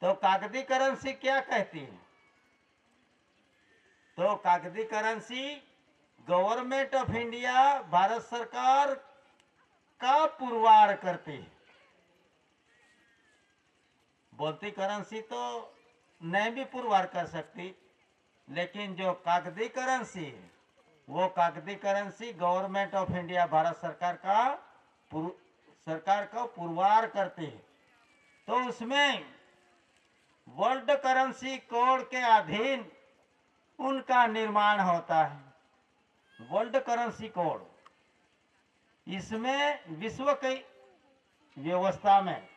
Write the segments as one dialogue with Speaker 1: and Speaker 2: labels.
Speaker 1: तो कागजी करेंसी क्या कहती है? तो कागजी currency government of India, Bharat सरकार का पुरवार करती है। बोलती करेंसी तो नहीं भी पुरवार कर सकती, लेकिन जो कागजी करेंसी है वो कागजी currency government of India, Bharat सरकार का पुरवार करती है। तो उसमें वर्ल्ड करेंसी कोड के अधीन उनका निर्माण होता है। वर्ल्ड करेंसी कोड, इसमें विश्व की व्यवस्था में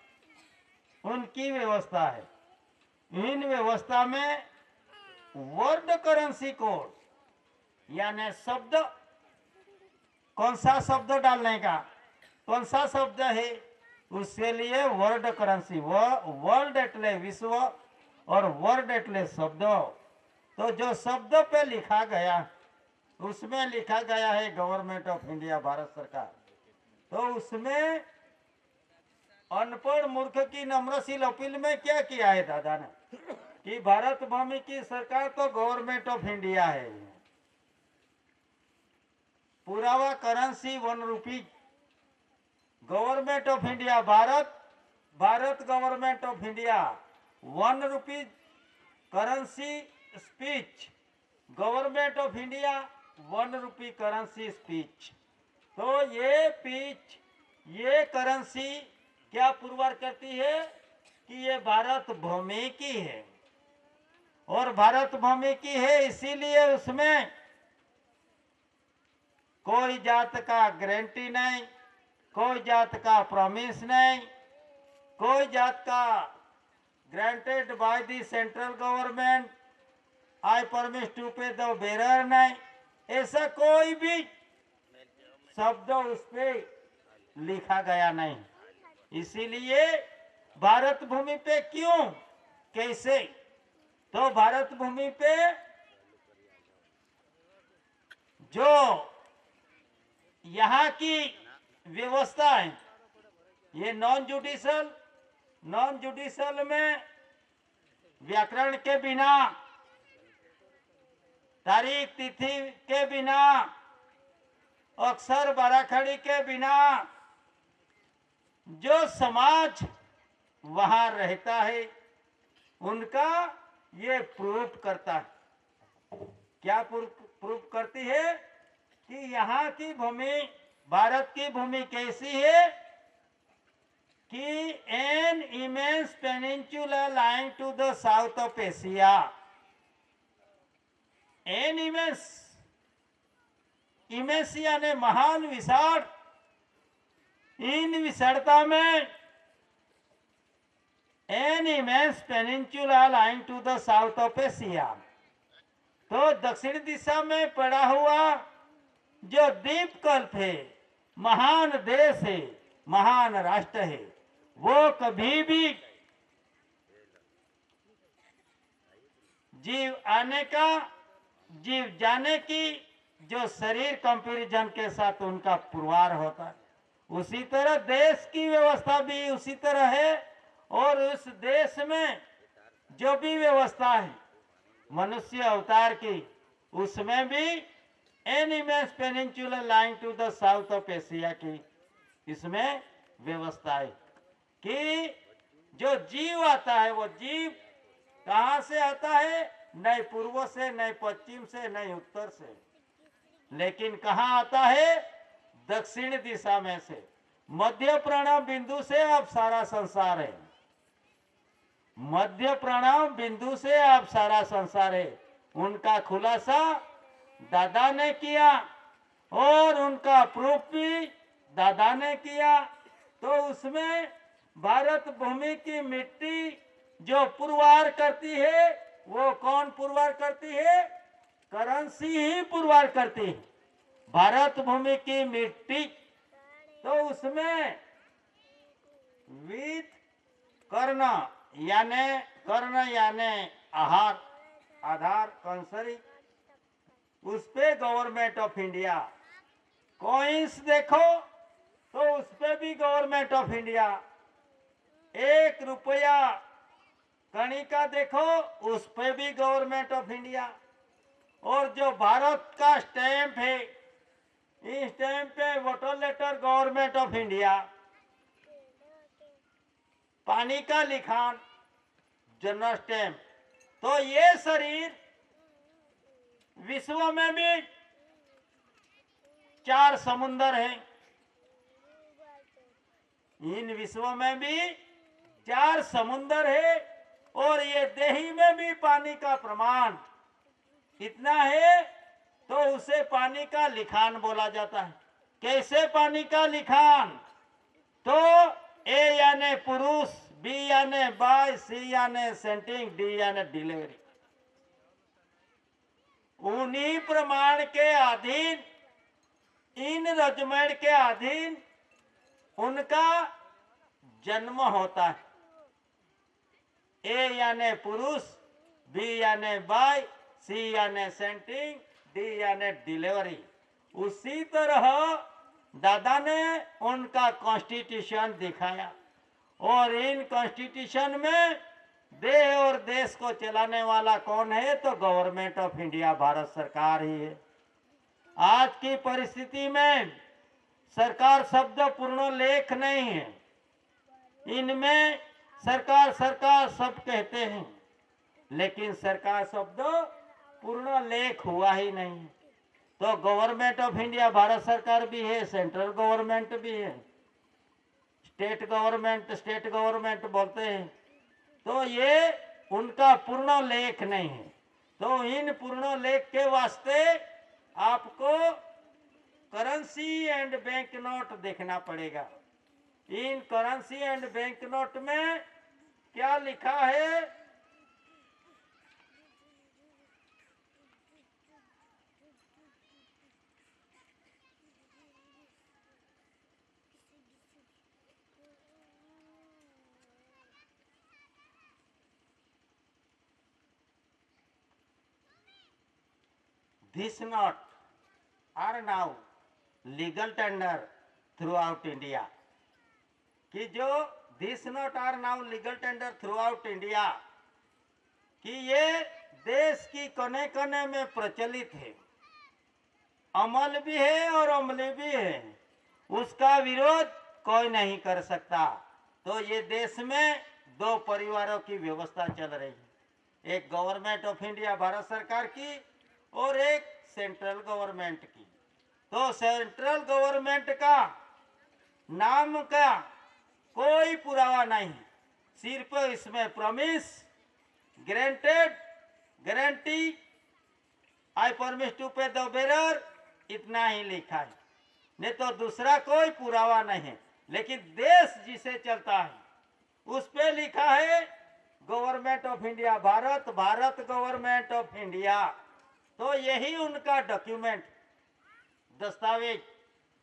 Speaker 1: उनकी व्यवस्था है। इन व्यवस्था में वर्ल्ड करेंसी कोड यानी शब्द, कौन सा शब्द डालने का, कौन सा शब्द है, उसके लिए वर्ल्ड करेंसी, वर्ल्ड एटले विश्व और वर्ल्ड एटले शब्द। तो जो शब्द पे लिखा गया उसमें लिखा गया है गवर्नमेंट ऑफ इंडिया, भारत सरकार। तो उसमें अनपढ़ मूर्ख की नम्रशील अपील में क्या किया है दादा ने कि भारत भूमि की सरकार तो गवर्नमेंट ऑफ इंडिया है। पुरावा currency 1 rupee, government of India, Bharat government of India 1 rupee currency speech, government of India 1 rupee currency speech. तो ये करेंसी क्या पुरवार करती है कि ये भारत भूमि की है, और भारत भूमि की है इसीलिए उसमें कोई जात का गारंटी नहीं, कोई जात का प्रॉमिस नहीं, कोई जात का granted by the central government, I promise to pay the bearer नहीं, ऐसा कोई भी शब्द उस पे लिखा गया नहीं। इसीलिए भारत भूमि पे क्यों, कैसे, तो भारत भूमि पे जो यहाँ की व्यवस्था है, ये नॉन जुडिशल में व्याकरण के बिना, तारीख तिथि के बिना, अक्षर बाराखड़ी के बिना जो समाज वहां रहता है उनका ये प्रूफ करता है। क्या प्रूफ करती है कि यहाँ की भूमि, भारत की भूमि कैसी है कि an immense peninsula lying to the south of Asia, an immense यानी महान विशाल, इन विशालता में an immense peninsula lying to the south of Asia, तो दक्षिण दिशा में पड़ा हुआ जो द्वीपकल्प है, महान देश है, महान राष्ट्र है, वो कभी भी जीव आने का, जीव जाने की जो शरीर कंपैरिजन के साथ उनका पुरवार होता है, उसी तरह देश की व्यवस्था भी उसी तरह है। और उस देश में जो भी व्यवस्था है मनुष्य अवतार की, उसमें भी an immense peninsula lying to the south of Asia की इसमें व्यवस्था है कि जो जीव आता है वो जीव कहाँ से आता है, न पूर्व से, न पश्चिम से, न उत्तर से, लेकिन कहाँ आता है, दक्षिण दिशा में से। मध्य प्रणव बिंदु से अब सारा संसार है, मध्य प्रणव बिंदु से अब सारा संसार है। उनका खुलासा दादा ने किया और उनका प्रूफ भी दादा ने किया। तो उसमें भारत भूमि की मिट्टी जो पुरवार करती है, वो कौन पुरवार करती है, करेंसी ही पुरवार करती है, भारत भूमि की मिट्टी। तो उसमें विद कर्ण यानी आहार, आधार, कंसरी, उस पे गवर्नमेंट ऑफ इंडिया। कॉइंस देखो तो उस पे भी गवर्नमेंट ऑफ इंडिया। 1 रुपया पानी का देखो, उस पे भी गवर्नमेंट ऑफ इंडिया। और जो भारत का स्टैंप है, इस स्टैंप पे water letter government of India, पानी का लिखान जनरल स्टैंप। तो ये शरीर विश्व में भी 4 समुंदर हैं। इन विश्व में भी 4 समुंदर है, और ये देही में भी पानी का प्रमाण इतना है, तो उसे पानी का लिखान बोला जाता है। कैसे पानी का लिखान? तो ए यानी पुरुष, बी यानी बॉय, सी यानी सेंटिंग, डी यानी डिलीवरी। उन्हीं प्रमाण के अधीन, इन रजमेंट के अधीन उनका जन्म होता है। ए यानी पुरुष, बी यानी बॉय, सी यानी सेंटिंग, डी यानी डिलीवरी। उसी तरह दादा ने उनका कॉन्स्टिट्यूशन दिखाया, और इन कॉन्स्टिट्यूशन में देश और देश को चलाने वाला कौन है? तो गवर्नमेंट ऑफ इंडिया, भारत सरकार ही है। आज की परिस्थिति में सरकार शब्द पूर्ण लेख नहीं है। इनमें सरकार सरकार सब कहते हैं, लेकिन सरकार शब्द पूर्ण लेख हुआ ही नहीं। तो गवर्नमेंट ऑफ इंडिया भारत सरकार भी है, सेंट्रल गवर्नमेंट भी है, स्टेट गवर्नमेंट बोलते हैं। तो ये उनका पूर्ण लेख नहीं है। तो इन पूर्ण लेख के वास्ते आपको करेंसी एंड बैंक नोट देखना पड़ेगा। इन करेंसी एंड बैंक नोट में क्या लिखा है? This note are now legal tender throughout India। कि जो this note are now legal tender throughout India, कि ये देश की कोने कोने में प्रचलित है, अमल भी है और अमली भी है। उसका विरोध कोई नहीं कर सकता। तो ये देश में 2 परिवारों की व्यवस्था चल रही है, एक गवर्नमेंट ऑफ इंडिया भारत सरकार की, और एक सेंट्रल गवर्नमेंट की। तो सेंट्रल गवर्नमेंट का नाम का कोई पुरावा नहीं, सिर्फ इसमें promise, granted, guarantee, I promise to pay the bearer, इतना ही लिखा है, नहीं तो दूसरा कोई पुरावा नहीं है। लेकिन देश जिसे चलता है उस पे लिखा है government of India Bharat, Bharat government of India. तो यही उनका डॉक्यूमेंट, दस्तावेज।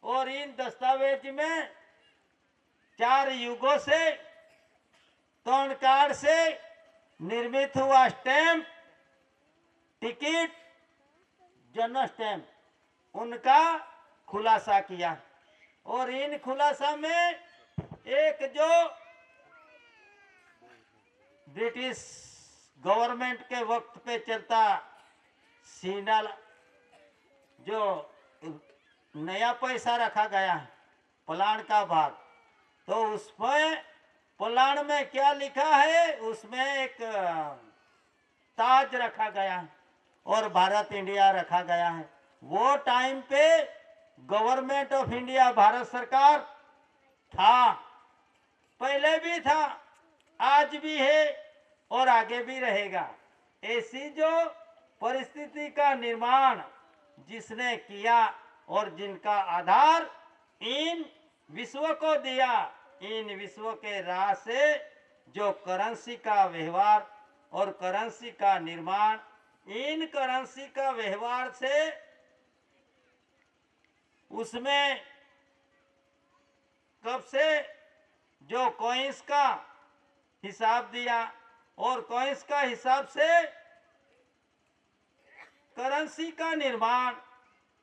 Speaker 1: और इन दस्तावेज में 4 युगों से, 3 कार्ड से निर्मित हुआ स्टैंप, टिकट, जनरल स्टैंप, उनका खुलासा किया। और इन खुलासा में एक जो ब्रिटिश गवर्नमेंट के वक्त पे चलता सिंडल, जो नया पैसा रखा गया है, प्लान का भाग, तो उसमें प्लान में क्या लिखा है? उसमें एक ताज रखा गया है और भारत इंडिया रखा गया है। वो टाइम पे गवर्नमेंट ऑफ इंडिया भारत सरकार था, पहले भी था, आज भी है और आगे भी रहेगा। ऐसी जो परिस्थिति का निर्माण जिसने किया और जिनका आधार इन विश्व को दिया, इन विश्व के राह से जो करेंसी का व्यवहार और करेंसी का निर्माण, इन करेंसी का व्यवहार से उसमें कब से जो कॉइन्स का हिसाब दिया और कॉइन्स का हिसाब से करेंसी का निर्माण।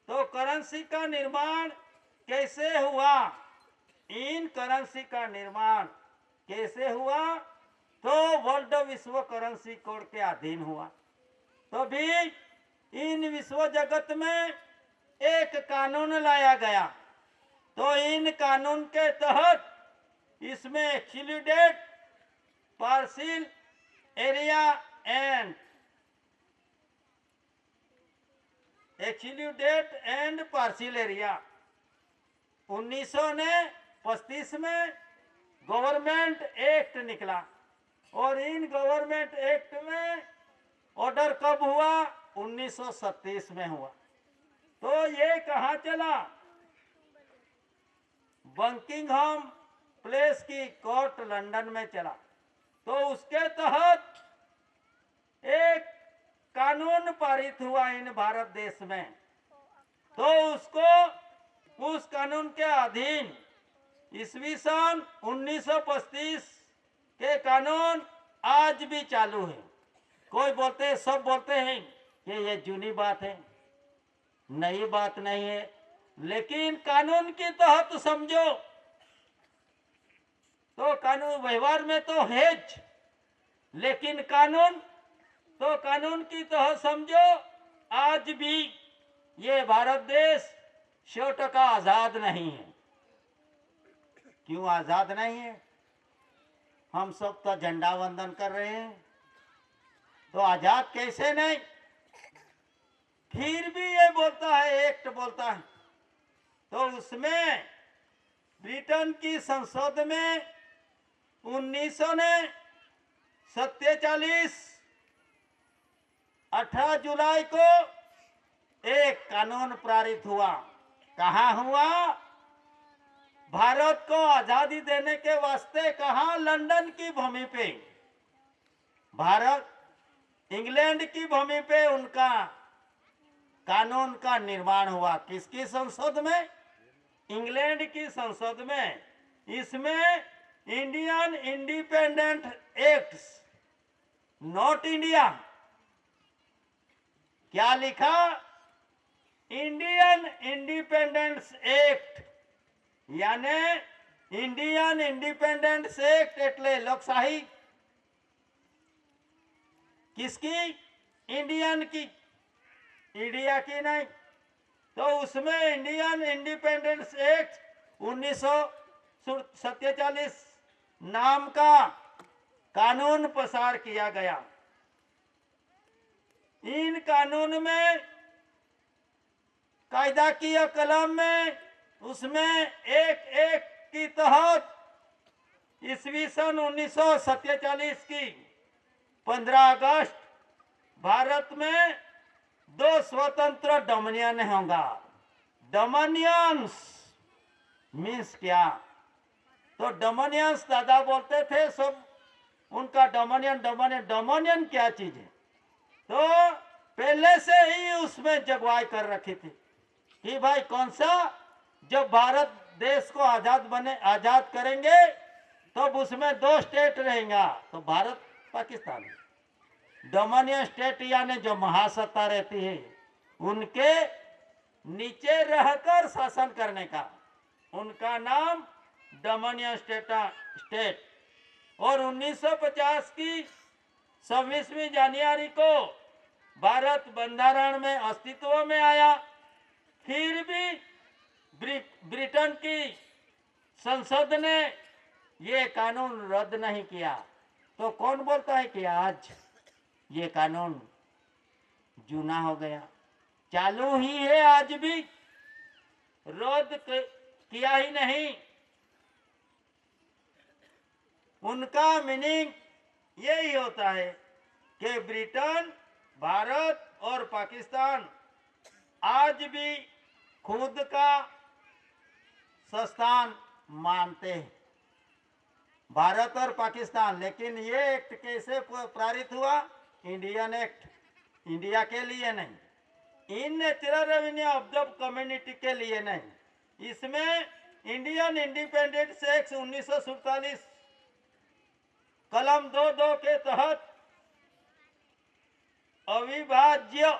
Speaker 1: तो करेंसी का निर्माण कैसे हुआ? इन करेंसी का निर्माण कैसे हुआ? तो वर्ल्ड विश्व करेंसी कोड के अधीन हुआ। तो भी इन विश्व जगत में एक कानून लाया गया। तो इन कानून के तहत इसमें excluded partial area and partial area 1935 में गवर्नमेंट एक्ट निकला। और इन गवर्नमेंट एक्ट में ऑर्डर कब हुआ? 1937 में हुआ। तो ये कहाँ चला? बकिंघम प्लेस की कोर्ट लंदन में चला। तो उसके तहत एक कानून पारित हुआ इन भारत देश में। तो उस कानून के अधीन ईस्वी सन 1935 के कानून आज भी चालू है। कोई बोलते, सब बोलते हैं कि ये जूनी बात है, नई बात नहीं है, लेकिन कानून के तहत समझो तो कानून व्यवहार में तो है, लेकिन कानून की तहत समझो आज भी ये भारत देश 100% आजाद नहीं है। क्यों आजाद नहीं है? हम सब तो झंडा वंदन कर रहे हैं, तो आजाद कैसे नहीं? फिर भी ये बोलता है, एक्ट बोलता है। तो उसमें ब्रिटेन की संसद में 1947 18 जुलाई को एक कानून पारित हुआ। कहाँ हुआ? भारत को आजादी देने के वास्ते कहाँ? लंदन की भूमि पे। भारत इंग्लैंड की भूमि पे उनका कानून का निर्माण हुआ। किसकी संसद में? इंग्लैंड की संसद में। इसमें Indian independent act, not India, क्या लिखा? इंडियन इंडिपेंडेंस एक्ट, यानी इंडियन इंडिपेंडेंस एक्ट एटले लोकशाही किसकी? इंडियन की, इंडिया की नहीं। तो उसमें इंडियन इंडिपेंडेंस एक्ट 1947 नाम का कानून पास किया गया। इन कानून में कायदा की कलम में उसमें एक की तहत ईस्वी सन 1947 की 15 अगस्त भारत में 2 स्वतंत्र डोमिनियन होगा। डोमिनियंस मीन्स क्या? तो डोमिनियंस दादा बोलते थे सब, उनका डोमिनियन क्या चीज है? तो पहले से ही उसमें जगवाई कर रखी थी कि भाई कौन सा, जब भारत देश को आजाद करेंगे तब तो उसमें 2 स्टेट रहेगा, तो भारत पाकिस्तान। डोमिनियन स्टेट यानी जो महासत्ता रहती है उनके नीचे रहकर शासन करने का, उनका नाम डोमिनियन स्टेट। और 1950 की 26 जनवरी को भारत बंधारण में अस्तित्व में आया। फिर भी ब्रिटेन की संसद ने ये कानून रद्द नहीं किया। तो कौन बोलता है कि आज ये कानून जूना हो गया? चालू ही है, आज भी रद्द किया ही नहीं। उनका मीनिंग यही होता है कि ब्रिटेन, भारत और पाकिस्तान आज भी खुद का संस्थान मानते हैं, भारत और पाकिस्तान। लेकिन ये एक्ट कैसे पारित हुआ? इंडियन एक्ट, इंडिया के लिए नहीं, in natural revenue of the community के लिए नहीं। इसमें इंडियन इंडिपेंडेंस एक्ट 1947 कलम 2(2) के तहत अविभाज्य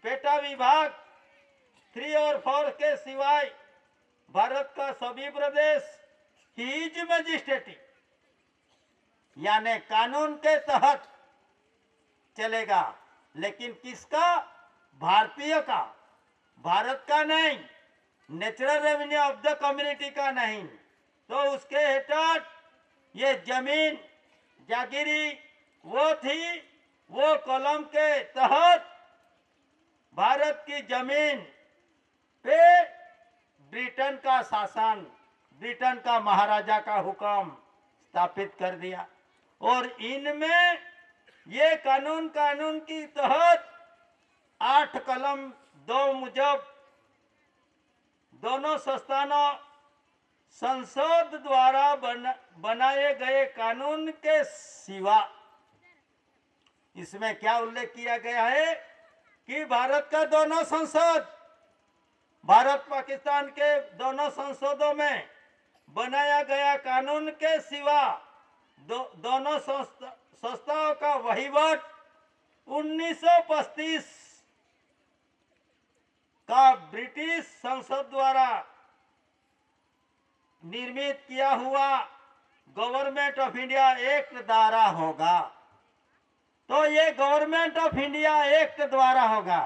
Speaker 1: पेटा विभाग 3 और 4 के सिवाय भारत का सभी प्रदेश हीज मजिस्ट्रेटी यानी कानून के तहत चलेगा, लेकिन किसका? भारतीय का, भारत का नहीं, natural revenue of the community का नहीं। तो उसके हेठट ये जमीन जागीरी वो थी, वो कलम के तहत भारत की जमीन पे ब्रिटेन का शासन, ब्रिटेन का महाराजा का हुक्म स्थापित कर दिया। और इनमें ये कानून की तहत 8 कलम 2 मुजब दोनों संस्थानों संसद द्वारा बनाए गए कानून के सिवा इसमें क्या उल्लेख किया गया है कि भारत का दोनों संसद, भारत पाकिस्तान के दोनों संसदों में बनाया गया कानून के सिवा दोनों संस्थाओं का वहीवट 1935 का ब्रिटिश संसद द्वारा निर्मित किया हुआ गवर्नमेंट ऑफ इंडिया एक्ट द्वारा होगा। तो ये गवर्नमेंट ऑफ इंडिया एक्ट द्वारा होगा।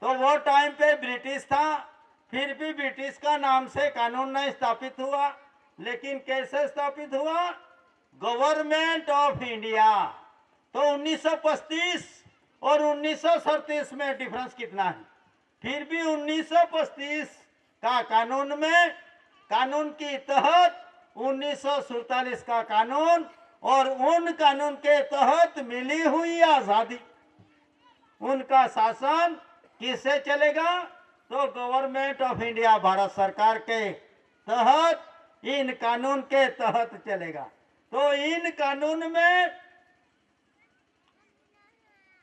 Speaker 1: तो वो टाइम पे ब्रिटिश था, फिर भी ब्रिटिश का नाम से कानून नहीं स्थापित हुआ, लेकिन कैसे स्थापित हुआ? Government of India. तो 1935 और 1937 में डिफरेंस कितना है? फिर भी 1935 का कानून में, कानून की तहत 1947 का कानून और उन कानून के तहत मिली हुई आजादी, उनका शासन किससे चलेगा? तो गवर्नमेंट ऑफ इंडिया, भारत सरकार के तहत, इन कानून के तहत चलेगा। तो इन कानून में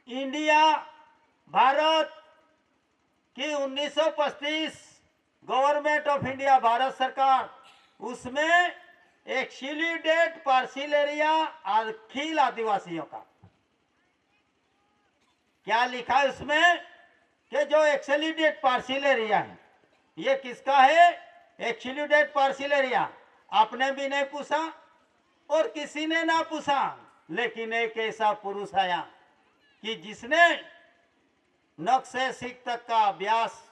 Speaker 1: इंडिया, भारत की 1935 गवर्नमेंट ऑफ इंडिया, भारत सरकार, उसमें एक्सक्लूडेड पार्शियल एरिया अखिल आदिवासियों का क्या लिखा है उसमें कि जो एक्सक्लूडेड पार्शियल एरिया है, ये किसका है? Excluded partial area. आपने भी नहीं पूछा और किसी ने ना पूछा, लेकिन एक ऐसा पुरुष आया कि जिसने नख से सिख तक का अभ्यास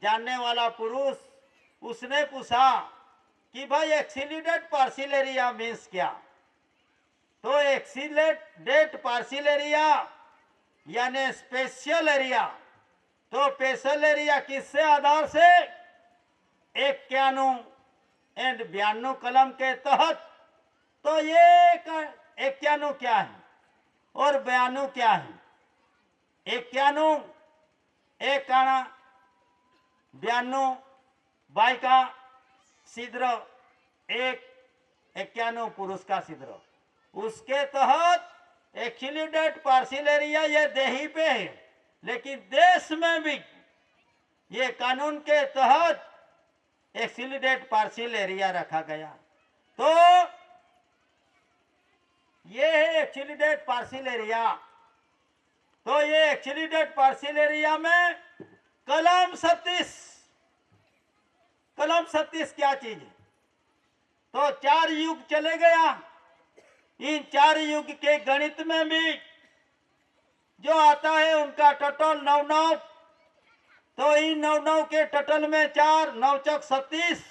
Speaker 1: जानने वाला पुरुष, उसने पूछा कि भाई एक्सक्लूडेड पार्शियल एरिया मीन्स क्या? तो एक्सक्लूडेड पार्शियल एरिया यानी स्पेशल एरिया। तो स्पेशल एरिया किससे आधार से? 91 एंड 92 कलम के तहत। तो ये 91 क्या है और 92 क्या है? 91 एक काना, 92 बाई का छिद्र, एक 91 पुरुष का छिद्र। उसके तहत एक्सक्लूडेड पार्शियल एरिया ये देही पे है, लेकिन देश में भी ये कानून के तहत एक्सक्लूडेड पार्शियल एरिया रखा गया। तो ये है एक्सक्लूडेड पार्शियल एरिया। तो ये एक्सक्लूडेड पार्शियल एरिया में कलम 36, कलम 36 क्या चीज है? तो 4 युग चले गया। इन 4 युग के गणित में भी जो आता है उनका टोटल 9 तो इन 9 के टोटल में 4 9 चौक 36।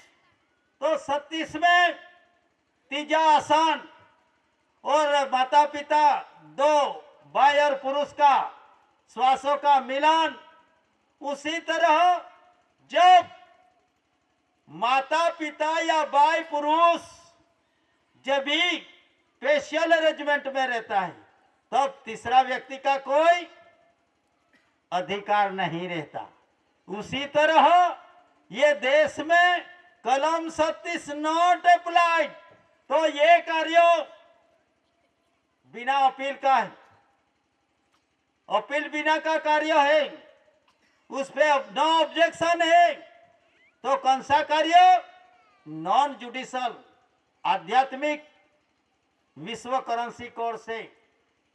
Speaker 1: तो 36 में तीजा आसान और माता पिता 2 बाई और पुरुष का श्वासों का मिलन। उसी तरह जब माता पिता या बाई पुरुष जब भी स्पेशल अरेंजमेंट में रहता है, तब तीसरा व्यक्ति का कोई अधिकार नहीं रहता। उसी तरह ये देश में कलम 36 नॉट अप्लाइड। तो ये कार्य बिना अपील का है, अपील बिना का कार्य है, उस पे नो ऑब्जेक्शन है। तो कौन सा कार्य? नॉन जुडिशल, आध्यात्मिक विश्व करेंसी कोड से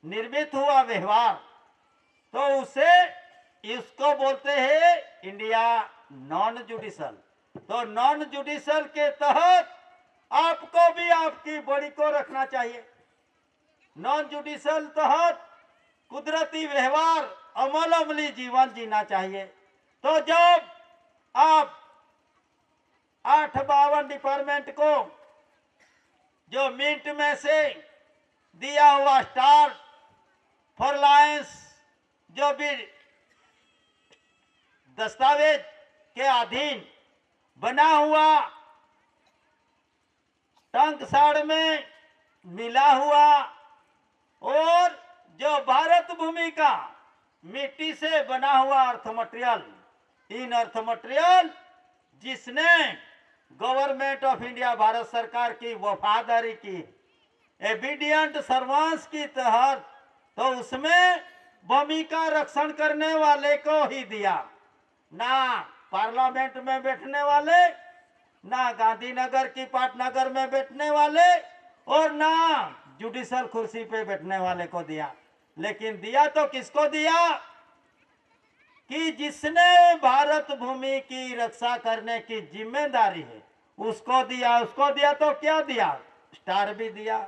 Speaker 1: निर्मित हुआ व्यवहार, तो उसे इसको बोलते हैं इंडिया नॉन जुडिशल। तो नॉन जुडिशल के तहत आपको भी आपकी बॉडी को रखना चाहिए। नॉन जुडिशियल तहत कुदरती व्यवहार अमली जीवन जीना चाहिए। तो जब आप 852 डिपार्टमेंट को जो मिंट में से दिया हुआ स्टार फॉर लायंस जो भी दस्तावेज के अधीन बना हुआ टंकसाड़ में मिला हुआ और जो भारत भूमि का मिट्टी से बना हुआ अर्थ मटेरियल, इन अर्थ मटेरियल जिसने गवर्नमेंट ऑफ इंडिया भारत सरकार की वफादारी की एबिडियंट सर्वांस की तहत, तो उसमें भूमि का रक्षण करने वाले को ही दिया, ना पार्लियामेंट में बैठने वाले, ना गांधीनगर की पाटनगर में बैठने वाले और ना जुडिशल कुर्सी पे बैठने वाले को दिया। लेकिन दिया तो किसको दिया कि जिसने भारत भूमि की रक्षा करने की जिम्मेदारी है उसको दिया। उसको दिया तो क्या दिया? स्टार भी दिया,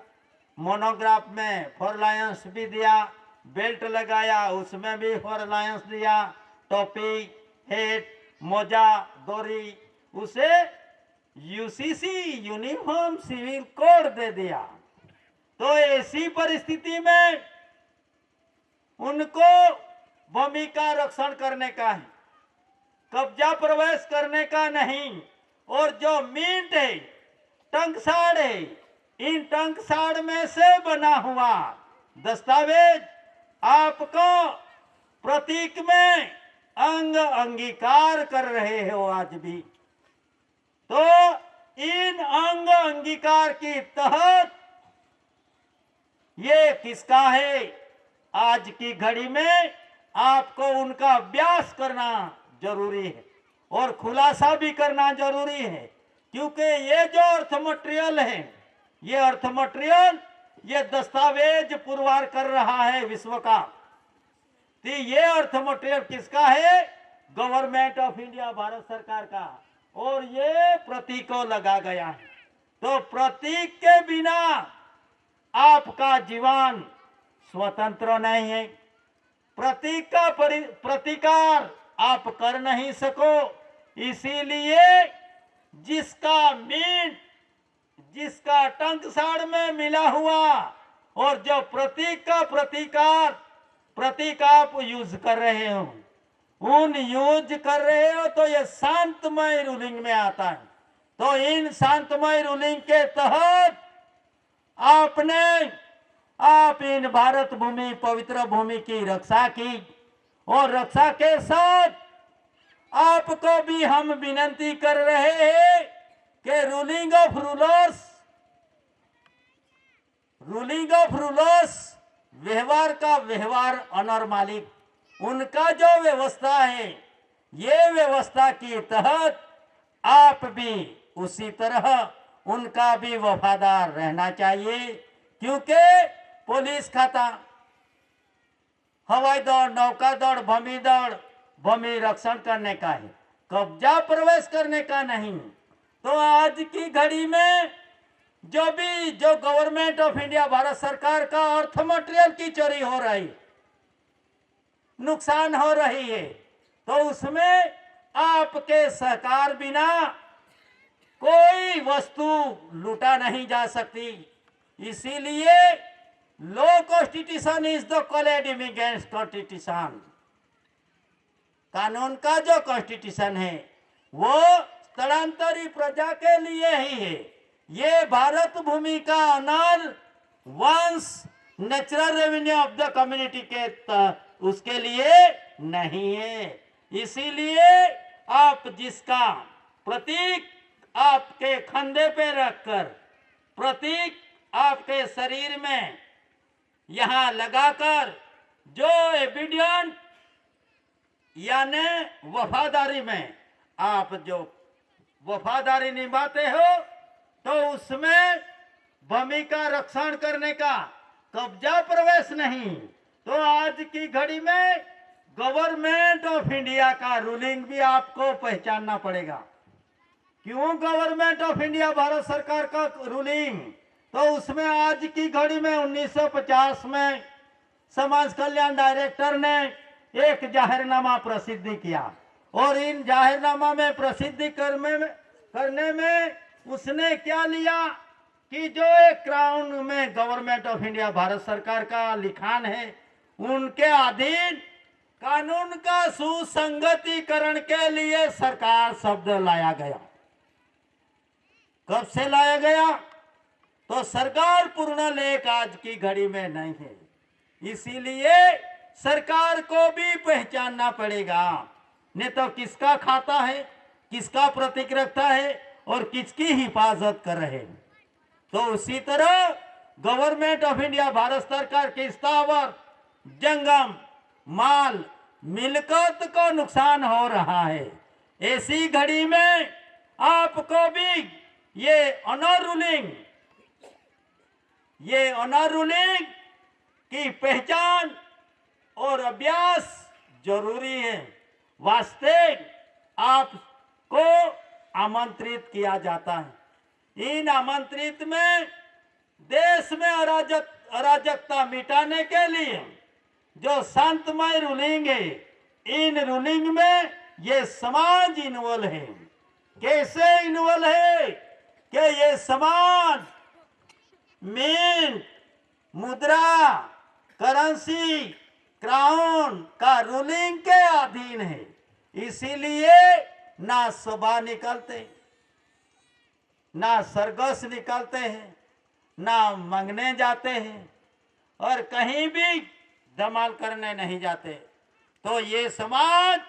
Speaker 1: मोनोग्राफ में फॉर लायंस भी दिया, बेल्ट लगाया उसमें भी फॉर लायंस दिया, टोपी, हेट, मोजा, दोरी, उसे यूसीसी यूनिफॉर्म सिविल कोड दे दिया। तो ऐसी परिस्थिति में उनको भूमि का रक्षण करने का है, कब्जा प्रवेश करने का नहीं। और जो मिंट है, टंकसाड़ है, इन टंकसाड़ में से बना हुआ दस्तावेज आपको प्रतीक में अंगीकार कर रहे हो आज भी। तो इन अंगीकार की तहत ये किसका है? आज की घड़ी में आपको उनका अभ्यास करना जरूरी है और खुलासा भी करना जरूरी है, क्योंकि ये जो अर्थ मटेरियल है, ये अर्थ मटेरियल, ये दस्तावेज पुरवार कर रहा है विश्व का। तो ये अर्थ मटेरियल किसका है? गवर्नमेंट ऑफ इंडिया भारत सरकार का। और ये प्रतीकों लगा गया है। तो प्रतीक के बिना आपका जीवन स्वतंत्र नहीं है। प्रतीक का प्रतिकार आप कर नहीं सको। इसीलिए जिसका मिंट, जिसका टंकसाड़ में मिला हुआ और जो प्रतीक का प्रतीक आप यूज कर रहे हो, उन यूज कर रहे हो, तो ये शांतमय रूलिंग में आता है। तो इन शांतमय रूलिंग के तहत आप इन भारत भूमि, पवित्र भूमि की रक्षा की और रक्षा के साथ आपको भी हम विनती कर रहे हैं कि रूलिंग ऑफ रूलर्स व्यवहार का व्यवहार ऑनर मालिक, उनका जो व्यवस्था है, ये व्यवस्था के तहत आप भी उसी तरह उनका भी वफादार रहना चाहिए। क्योंकि पुलिस खाता, हवाई दौड़, नौका दौड़, भूमि दौड़, भूमि रक्षण करने का है, कब्जा प्रवेश करने का नहीं। तो आज की घड़ी में जो गवर्नमेंट ऑफ इंडिया भारत सरकार का अर्थ मटेरियल की चोरी हो रही, नुकसान हो रही है, तो उसमें आपके सहकार बिना कोई वस्तु लूटा नहीं जा सकती। इसीलिए law constitution is the collegium against constitution. कानून का जो कॉन्स्टिट्यूशन है वो स्थलांतरी प्रजा के लिए ही है। ये भारत भूमि का अनल वंश natural revenue of the community के उसके लिए नहीं है। इसीलिए आप जिसका प्रतीक आपके कंधे पे रखकर, प्रतीक आपके शरीर में यहां लगाकर, जो एबिडियंट यानी वफादारी में आप जो वफादारी निभाते हो, तो उसमें भूमि का रक्षण करने का कब्जा प्रवेश नहीं। तो आज की घड़ी में गवर्नमेंट ऑफ इंडिया का रूलिंग भी आपको पहचानना पड़ेगा। क्यों गवर्नमेंट ऑफ इंडिया भारत सरकार का रूलिंग? तो उसमें आज की घड़ी में 1950 में समाज कल्याण डायरेक्टर ने एक जाहिरनामा प्रसिद्धि किया और इन जाहिरनामा में प्रसिद्धि करने में उसने क्या लिया कि जो एक क्राउन में गवर्नमेंट ऑफ इंडिया भारत सरकार का लिखान है उनके अधीन कानून का सुसंगतिकरण के लिए सरकार शब्द लाया गया। कब से लाया गया? तो सरकार पूर्ण लेख आज की घड़ी में नहीं है, इसीलिए सरकार को भी पहचानना पड़ेगा। नहीं तो किसका खाता है, किसका प्रतीक रखता है और किसकी हिफाजत कर रहे हैं। तो उसी तरह गवर्नमेंट ऑफ इंडिया भारत सरकार के स्थावर जंगम माल मिलकत को नुकसान हो रहा है। ऐसी घड़ी में आपको भी ये ऑनर रूलिंग की पहचान और अभ्यास जरूरी है। वास्ते आपको आमंत्रित किया जाता है। इन आमंत्रित में देश में अराजकता मिटाने के लिए जो शांतमय रूलिंग है, इन रूलिंग में ये समाज इन्वॉल्व है। कैसे इन्वॉल्व है कि ये समाज मिंट, मुद्रा, करेंसी, क्राउन का रूलिंग के अधीन है। इसीलिए ना सभा निकलते, ना सरगस निकलते हैं, ना मंगने जाते हैं और कहीं भी धमाल करने नहीं जाते। तो ये समाज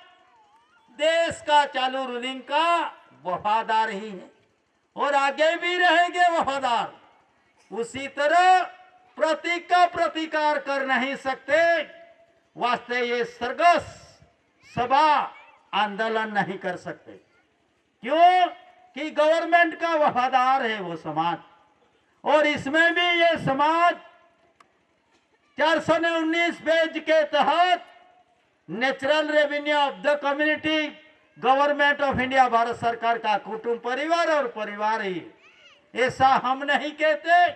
Speaker 1: देश का चालू रूलिंग का वफादार ही है और आगे भी रहेंगे वफादार। उसी तरह प्रतीक का प्रतिकार कर नहीं सकते, वास्ते ये सरगस सभा आंदोलन नहीं कर सकते। क्यों कि गवर्नमेंट का वफादार है वो समाज। और इसमें भी ये समाज 419 पेज के तहत natural revenue of the community government of India Bharat सरकार का कुटुंब परिवार और परिवार ही, ऐसा हम नहीं कहते।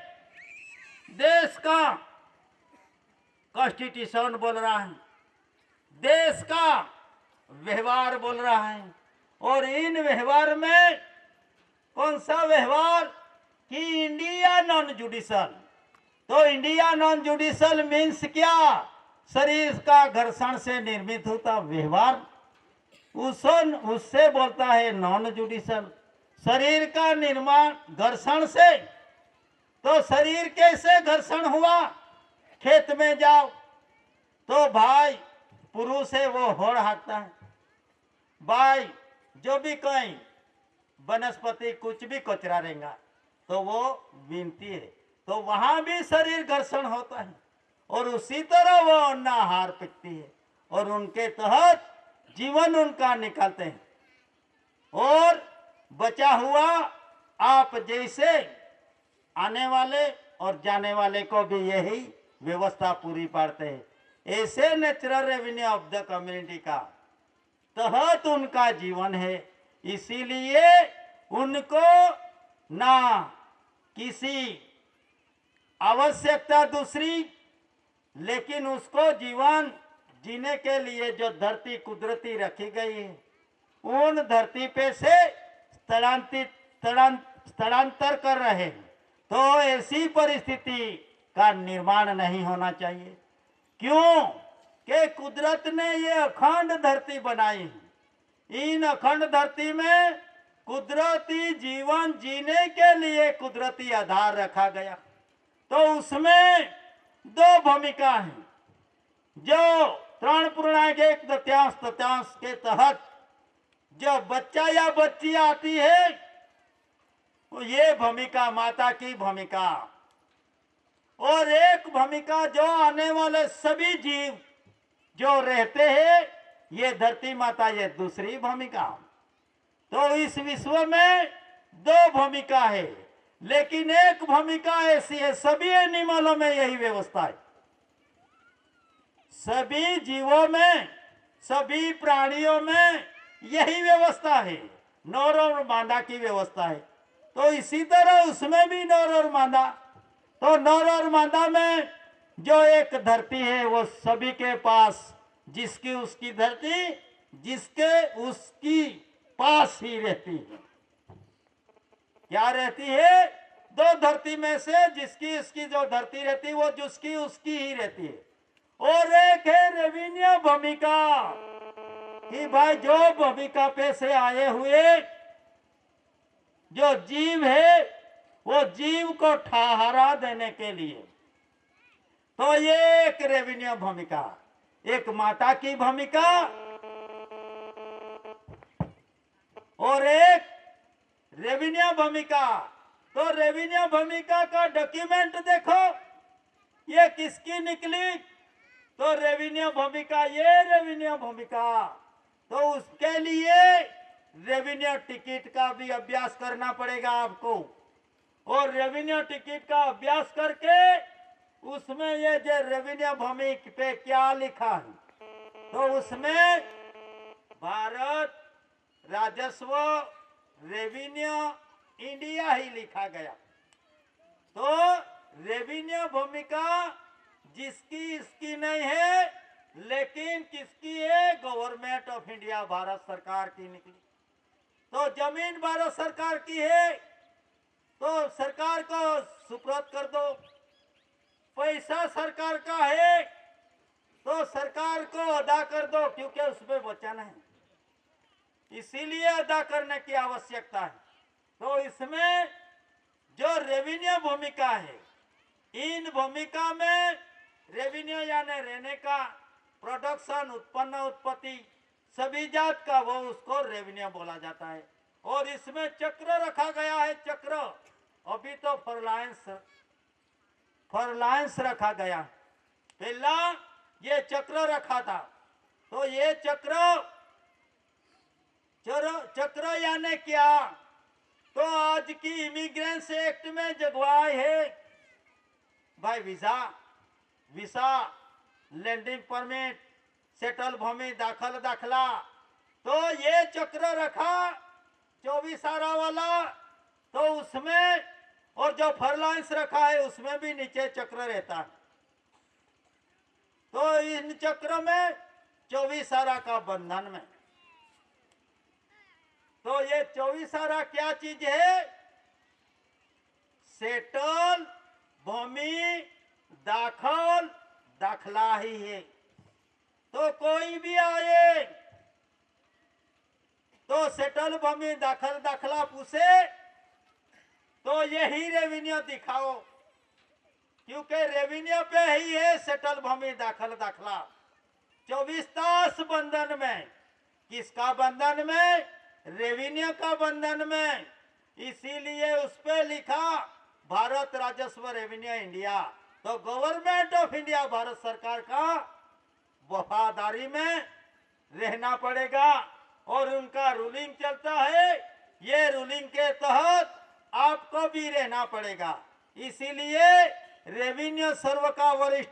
Speaker 1: देश का कॉन्स्टिट्यूशन बोल रहा है, देश का व्यवहार बोल रहा है। और इन व्यवहार में कौन सा व्यवहार कि इंडिया नॉन जुडिशल। तो इंडिया नॉन जुडिशल मीन्स क्या? शरीर का घर्षण से निर्मित होता व्यवहार, उससे बोलता है नॉन जुडिशल। शरीर का निर्माण घर्षण से, तो शरीर कैसे घर्षण हुआ? खेत में जाओ तो भाई पुरुष है वो होड़ हाँकता है, भाई जो भी कहीं वनस्पति कुछ भी कचरा रहेगा तो वो बीनती है, तो वहां भी शरीर घर्षण होता है। और उसी तरह वो अन्न आहार पीती है और उनके तहत जीवन उनका निकालते हैं। और बचा हुआ आप जैसे आने वाले और जाने वाले को भी यही व्यवस्था पूरी पाड़ते हैं। ऐसे natural revenue of the community का तहत उनका जीवन है। इसीलिए उनको ना किसी आवश्यकता दूसरी, लेकिन उसको जीवन जीने के लिए जो धरती कुदरती रखी गई है उन धरती पे से स्थलांतर कर रहे हैं। तो ऐसी परिस्थिति का निर्माण नहीं होना चाहिए। क्यों कि कुदरत ने ये अखंड धरती बनाई है। इन अखंड धरती में कुदरती जीवन जीने के लिए कुदरती आधार रखा गया। तो उसमें दो भूमिका है। जो 3.1 के तहत जो बच्चा या बच्ची आती है, तो ये भूमिका माता की भूमिका, और एक भूमिका जो आने वाले सभी जीव जो रहते हैं ये धरती माता, ये दूसरी भूमिका। तो इस विश्व में दो भूमिका है, लेकिन एक भूमिका ऐसी है, सभी एनिमलों में यही व्यवस्था है, सभी जीवों में, सभी प्राणियों में यही व्यवस्था है, नर और मादा की व्यवस्था है। तो इसी तरह उसमें भी नर और मादा तो नर और मादा में जो एक धरती है वो सभी के पास, जिसकी उसकी धरती जिसके उसकी पास ही रहती है। क्या रहती है? दो धरती में से जिसकी उसकी जो धरती रहती है वो जिसकी उसकी ही रहती है। और एक है रेवेन्यू भूमिका, कि भाई जो भूमिका पे से आए हुए जो जीव है वो जीव को ठहरा देने के लिए, तो ये एक रेवेन्यू भूमिका, एक माता की भूमिका और एक रेवेन्यू भूमिका। तो रेवेन्यू भूमिका का डॉक्यूमेंट देखो, ये किसकी निकली? तो रेवेन्यू भूमिका, ये रेवेन्यू भूमिका। तो उसके लिए रेवेन्यू टिकट का भी अभ्यास करना पड़ेगा आपको, और रेवेन्यू टिकट का अभ्यास करके उसमें ये जो रेवेन्यू भूमिका पे क्या लिखा है, तो उसमें भारत राजस्व रेवेन्यू इंडिया ही लिखा गया। तो रेवेन्यू भूमिका जिसकी इसकी नहीं है, लेकिन किसकी है? गवर्नमेंट ऑफ इंडिया, भारत सरकार की निकली। तो जमीन भारत सरकार की है, तो सरकार को सुपुर्द कर दो। पैसा सरकार का है, तो सरकार को अदा कर दो, क्योंकि उसमें वचन है, इसीलिए अदा करने की आवश्यकता है। तो इसमें जो रेवेन्यू भूमिका है, इन भूमिका में रेवेन्यू यानी रहने का, प्रोडक्शन, उत्पन्न, उत्पत्ति, सभी जात का, वो उसको रेवेन्यू बोला जाता है। और इसमें चक्र रखा गया है, चक्र। अभी तो फॉरलाइंस रखा गया, पहला ये चक्र रखा था। तो ये चक्र यानी क्या? तो आज की इमिग्रेंस एक्ट में जगवाई है भाई वीसा, लैंडिंग परमिट, सेटल भूमि, दाखल दाखला। तो ये चक्र रखा 24 आरा वाला, तो उसमें, और जो फॉरलाइंस रखा है उसमें भी नीचे चक्र रहता है। तो इन चक्र में 24 आरा का बंधन में, तो ये 24 आरा क्या चीज है? सेटल भूमि, दाखल दाखला ही है। तो कोई भी आए तो सेटल भूमि, दाखल दाखला पूछे तो यही रेवेन्यू दिखाओ, क्योंकि रेवेन्यू पे ही है सेटल भूमि, दाखल दाखला। 24 तास बंधन में, किसका बंधन में? रेवेन्यू का बंधन में। इसीलिए उस पे लिखा भारत राजस्व रेवेन्यू इंडिया। तो गवर्नमेंट ऑफ इंडिया, भारत सरकार का वफादारी में रहना पड़ेगा, और उनका रूलिंग चलता है, ये रूलिंग के तहत आपको भी रहना पड़ेगा। इसीलिए रेवेन्यू सर्व का वरिष्ठ,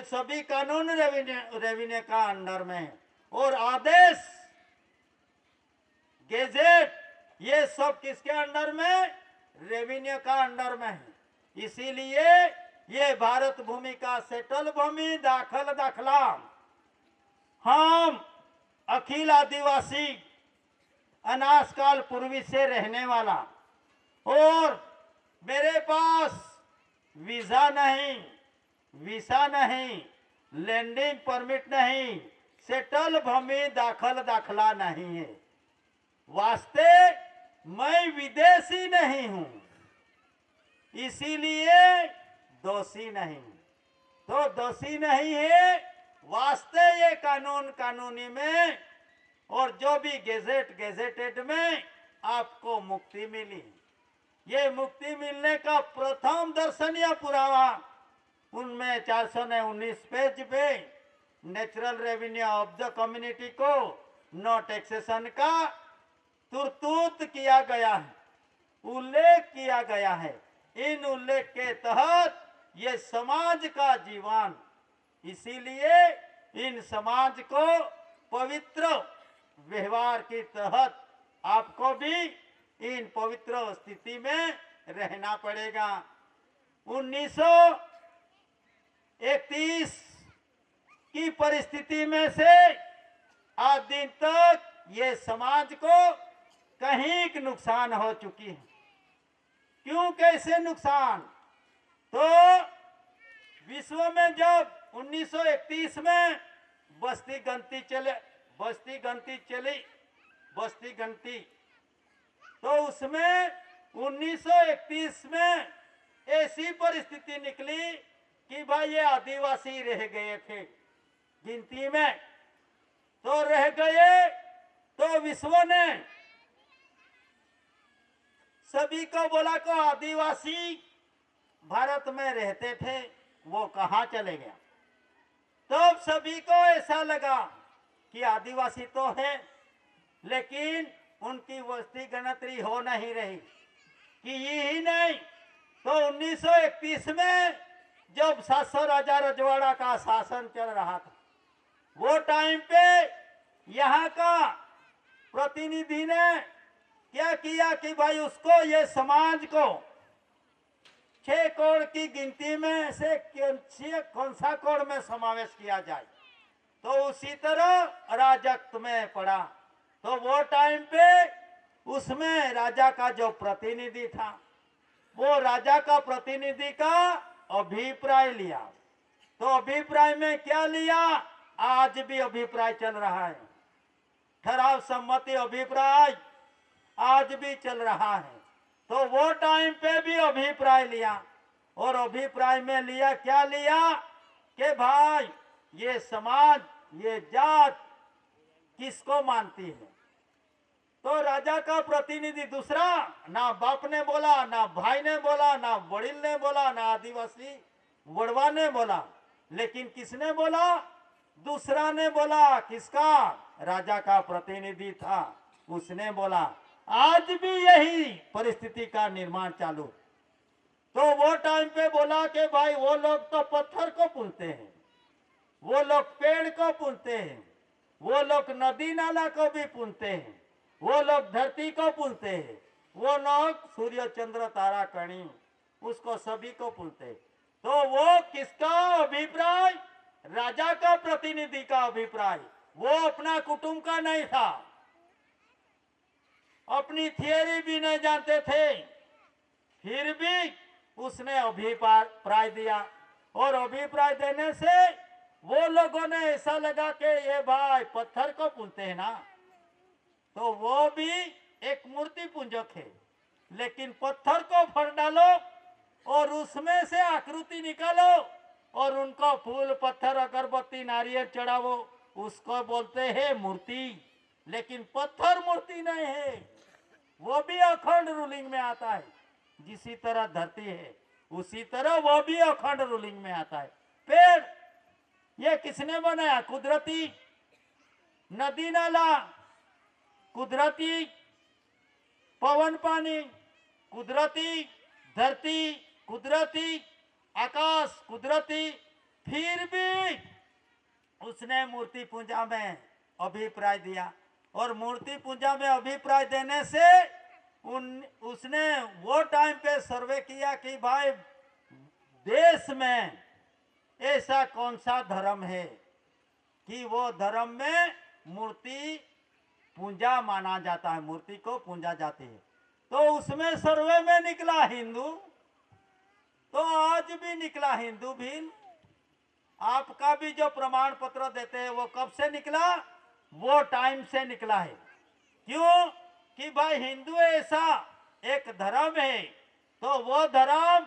Speaker 1: सभी कानून रेवेन्यू का अंडर में, और आदेश, गेजेट, ये सब किसके अंडर में? रेवेन्यू का अंडर में है। इसीलिए ये भारत भूमि का सेटल भूमि, दाखल दाखला, हम अखिल आदिवासी अनाज काल पूर्वी से रहने वाला, और मेरे पास वीजा नहीं, लैंडिंग परमिट नहीं, सेटल भूमि, दाखल दाखला नहीं है, वास्ते मैं विदेशी नहीं हूं, इसीलिए दोषी नहीं। तो दोषी नहीं है, वास्ते ये कानूनी में, और जो भी गेजेटेड में आपको मुक्ति मिली। ये मुक्ति मिलने का प्रथम दर्शनीय पुरावा उनमें 419 पेज पे natural revenue of the community को नो टैक्सेशन का तुर्तूत किया गया है, उल्लेख किया गया है। इन उल्लेख के तहत ये समाज का जीवन, इसीलिए इन समाज को पवित्र व्यवहार के तहत आपको भी इन पवित्र स्थिति में रहना पड़ेगा। 1931 की परिस्थिति में से आज दिन तक ये समाज को कहीं नुकसान हो चुकी है। क्यों, कैसे नुकसान? तो विश्व में जब 1931 में बस्ती गणती, तो उसमें 1931 में ऐसी परिस्थिति निकली कि भाई ये आदिवासी रह गए थे गिनती में, तो रह गए। तो विश्व ने सभी को बोला को आदिवासी भारत में रहते थे, वो कहाँ चले गया? तब सभी को ऐसा लगा कि आदिवासी तो है, लेकिन उनकी वस्ती गिनती हो नहीं रही। कि यही नहीं, तो 1931 में जब 700 राजा रजवाड़ा का शासन चल रहा था, वो टाइम पे यहाँ का प्रतिनिधि ने क्या किया कि भाई उसको, ये समाज को 6 करोड़ की गिनती में से कौन सा करोड़ में समावेश किया जाए। तो उसी तरह राजत्व में पड़ा। तो वो टाइम पे उसमें राजा का जो प्रतिनिधि था, वो राजा का प्रतिनिधि का अभिप्राय लिया। तो अभिप्राय में क्या लिया? आज भी अभिप्राय चल रहा है, ठराव सम्मति अभिप्राय आज भी चल रहा है। तो वो टाइम पे भी अभिप्राय लिया, और अभिप्राय में लिया, क्या लिया कि भाई ये समाज, ये जात किसको मानती है? तो राजा का प्रतिनिधि दूसरा, ना बाप ने बोला, ना भाई ने बोला, ना वड़िल ने बोला, ना आदिवासी वड़वा ने बोला, लेकिन किसने बोला? दूसरा ने बोला। किसका? राजा का प्रतिनिधि था, उसने बोला। आज भी यही परिस्थिति का निर्माण चालू। तो वो टाइम पे बोला कि भाई वो लोग तो पत्थर को पूजते हैं, वो लोग पेड़ को पूजते हैं, वो लोग नदी नाला को भी पूजते हैं, वो लोग धरती को पूजते हैं, वो लोग सूर्य चंद्र तारा कणी उसको सभी को पूजते हैं। तो वो किसका अभिप्राय? राजा का प्रतिनिधि का अभिप्राय। वो अपना कुटुंब का नहीं था, अपनी थियरी भी नहीं जानते थे, फिर भी उसने अभिप्राय दिया। और अभिप्राय देने से वो लोगों ने ऐसा लगा कि ये भाई पत्थर को पूजते हैं ना, तो वो भी एक मूर्ति पूजक है, लेकिन पत्थर को फोड़ डालो और उसमें से आकृति निकालो और उनको फूल पत्थर अगरबत्ती नारियल चढ़ावो, उसको बोलते हैं मूर्ति। लेकिन पत्थर मूर्ति नहीं है, वो भी अखंड रूलिंग में आता है। जिसी तरह धरती है उसी तरह वो भी अखंड रूलिंग में आता है। पेड़ ये किसने बनाया? कुदरती नदी नाला, कुदरती पवन पानी, कुदरती धरती, कुदरती आकाश, कुदरती। फिर भी उसने मूर्ति पूजा में अभिप्राय दिया, और मूर्ति पूजा में अभिप्राय देने से उसने वो टाइम पे सर्वे किया कि भाई देश में ऐसा कौन सा धर्म है कि वो धर्म में मूर्ति पूजा माना जाता है, मूर्ति को पूजा जाती है। तो उसमें सर्वे में निकला हिंदू, तो आज भी निकला हिंदू भी। आपका भी जो प्रमाण पत्र देते हैं वो कब से निकला? वो टाइम से निकला है। क्यों? कि भाई हिंदू ऐसा एक धर्म है, तो वो धर्म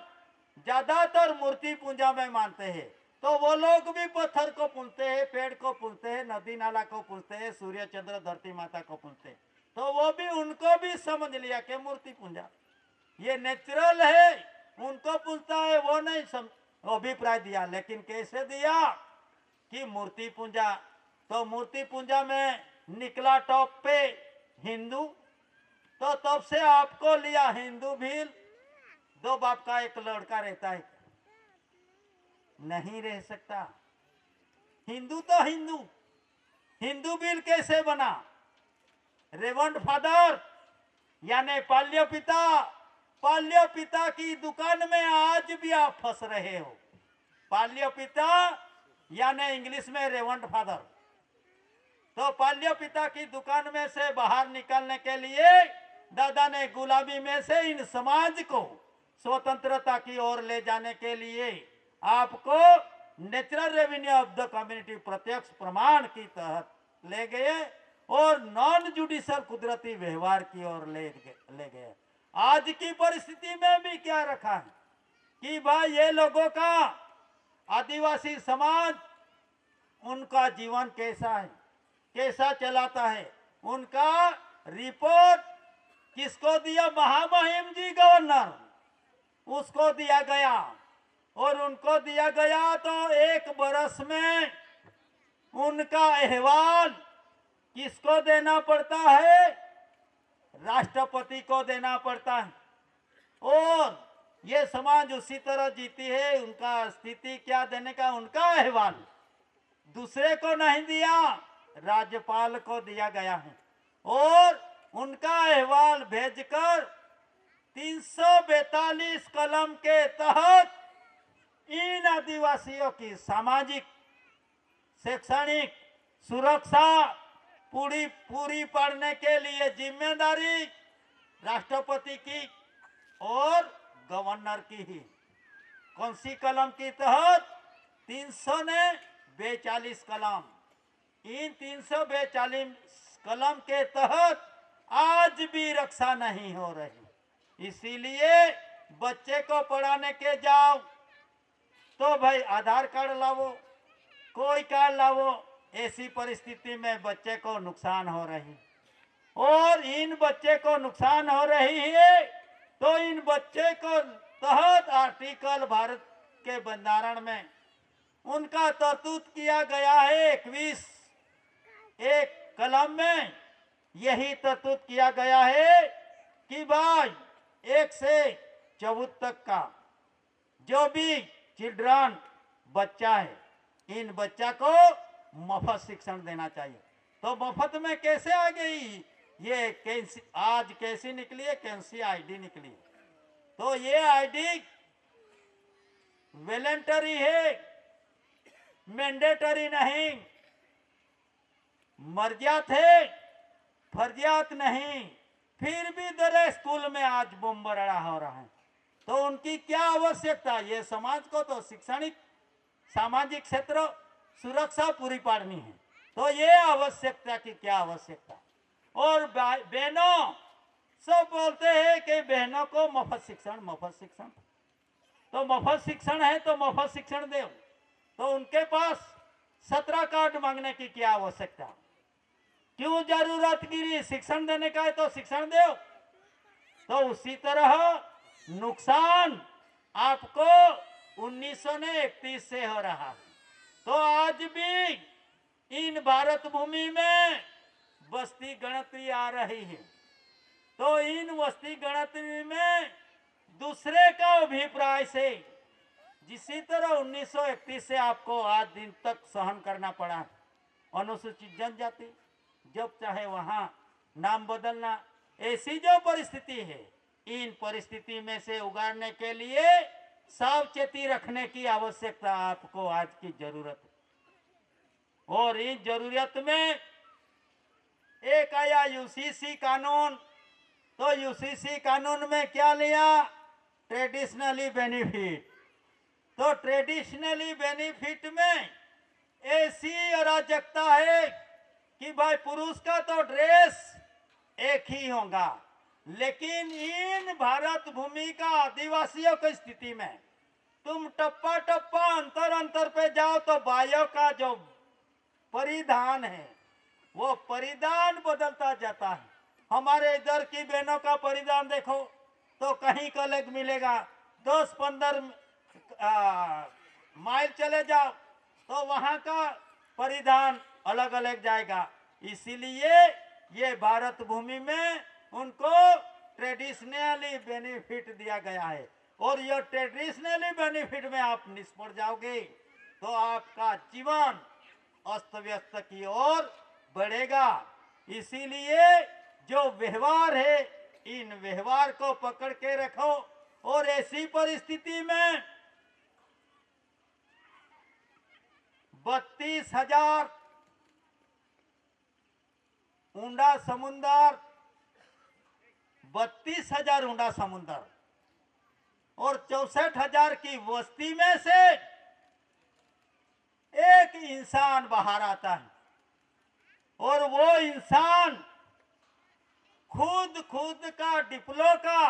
Speaker 1: ज्यादातर मूर्ति पूजा में मानते हैं। तो वो लोग भी पत्थर को पूजते हैं, पेड़ को पूजते हैं, नदी नाला को पूजते हैं, सूर्य चंद्र धरती माता को पूजते हैं। तो वो भी, उनको भी समझ लिया कि मूर्ति पूजा ये नेचुरल है, उनको पूजता है, वो नहीं अभिप्राय दिया। लेकिन कैसे दिया? कि मूर्ति पूजा। तो मूर्ति पूजा में निकला टॉप पे हिंदू। तो तब से आपको लिया हिंदू भी। दो बाप का एक लड़का रहता है, नहीं रह सकता। हिंदू तो हिंदू, हिंदू बिल कैसे बना? रेवंड फादर यानी पाल्य पिता पाल्य पिता की दुकान में आज भी आप फंस रहे हो। पाल्य पिता यानी इंग्लिश में रेवंट फादर। तो पाल्य पिता की दुकान में से बाहर निकलने के लिए दादा ने गुलामी में से इन समाज को स्वतंत्रता की ओर ले जाने के लिए आपको natural revenue of the community प्रत्यक्ष प्रमाण की तहत ले गए और नॉन जुडिशियल कुदरती व्यवहार की ओर ले गए। आज की परिस्थिति में भी क्या रखा है कि भाई ये लोगों का आदिवासी समाज, उनका जीवन कैसा है, कैसा चलाता है, उनका रिपोर्ट किसको दिया? महामहिम जी गवर्नर, उसको दिया गया। और उनको दिया गया तो 1 बरस में उनका अहवाल किसको देना पड़ता है? राष्ट्रपति को देना पड़ता है। और ये समाज उसी तरह जीती है। उनका स्थिति क्या देने का, उनका अहवाल दूसरे को नहीं दिया, राज्यपाल को दिया गया है। और उनका अहवाल भेजकर 342 कलम के तहत इन आदिवासियों की सामाजिक, शैक्षणिक सुरक्षा पूरी पड़ने के लिए जिम्मेदारी राष्ट्रपति की और गवर्नर की ही। कौन सी कलम के तहत? 342 कलम। इन 342 कलम के तहत आज भी रक्षा नहीं हो रही। इसीलिए बच्चे को पढ़ाने के जाओ तो भाई आधार कार्ड लाओ, कोई कार्ड लाओ। ऐसी परिस्थिति में बच्चे को नुकसान हो रही, और इन बच्चे को नुकसान हो रही है तो इन बच्चे को तहत आर्टिकल भारत के बंधारण में उनका तरतूत किया गया है। 21 एक कलम में यही तरतूत किया गया है कि भाई 1 से 14 तक का जो भी चिल्ड्रन बच्चा है, इन बच्चा को मुफ्त शिक्षण देना चाहिए। तो मुफ्त में कैसे आ गई ये? आज कैसी निकली है? कैसी आईडी निकली? तो ये आईडी वॉलंटरी है, मैंडेटरी नहीं। मर्जियात है, फर्जियात नहीं। फिर भी दर स्कूल में आज बमबराड़ा हो रहा है। तो उनकी क्या आवश्यकता? ये समाज को तो शैक्षणिक, सामाजिक क्षेत्र सुरक्षा पूरी पाड़नी है। तो ये आवश्यकता की क्या आवश्यकता? और बहनों सब बोलते हैं कि बहनों को मुफ्त शिक्षण, मुफ्त शिक्षण। तो मुफ्त शिक्षण है तो मुफ्त शिक्षण दो। तो उनके पास 17 कार्ड मांगने की क्या आवश्यकता? क्यों जरूरत गिरी? शिक्षण देने का है तो शिक्षण दो। तो उसी तरह नुकसान आपको 1931 से हो रहा है। तो आज भी इन भारत भूमि में बस्ती गणतरी आ रही है। तो इन बस्ती गणतरी में दूसरे का अभिप्राय से, जिसी तरह 1931 से आपको आज दिन तक सहन करना पड़ा, अनुसूचित जनजाति जब चाहे वहां नाम बदलना, ऐसी जो परिस्थिति है, इन परिस्थिति में से उगारने के लिए सावचेती रखने की आवश्यकता आपको आज की जरूरत है। और इस जरूरत में एक आया यूसीसी कानून। तो यूसीसी कानून में क्या लिया? Traditionally benefit. तो ट्रेडिशनली बेनिफिट में ऐसी अराजकता है कि भाई पुरुष का तो ड्रेस एक ही होगा, लेकिन इन भारत भूमि का आदिवासियों की स्थिति में तुम टप्पा टप्पा अंतर अंतर पे जाओ तो बायों का जो परिधान है वो परिधान बदलता जाता है। हमारे इधर की बहनों का परिधान देखो तो कहीं का अलग मिलेगा। 10-15 माइल चले जाओ तो वहां का परिधान अलग अलग जाएगा। इसीलिए ये भारत भूमि में उनको ट्रेडिशनली बेनिफिट दिया गया है। और ये ट्रेडिशनली बेनिफिट में आप निष्फल जाओगे तो आपका जीवन अस्त व्यस्त की ओर बढ़ेगा। इसीलिए जो व्यवहार है इन व्यवहार को पकड़ के रखो। और ऐसी परिस्थिति में 32,000 ऊंडा समुंदर, 32,000 ऊंडा समुंदर और 64,000 की वस्ती में से एक इंसान बाहर आता है और वो इंसान खुद का डिप्लो का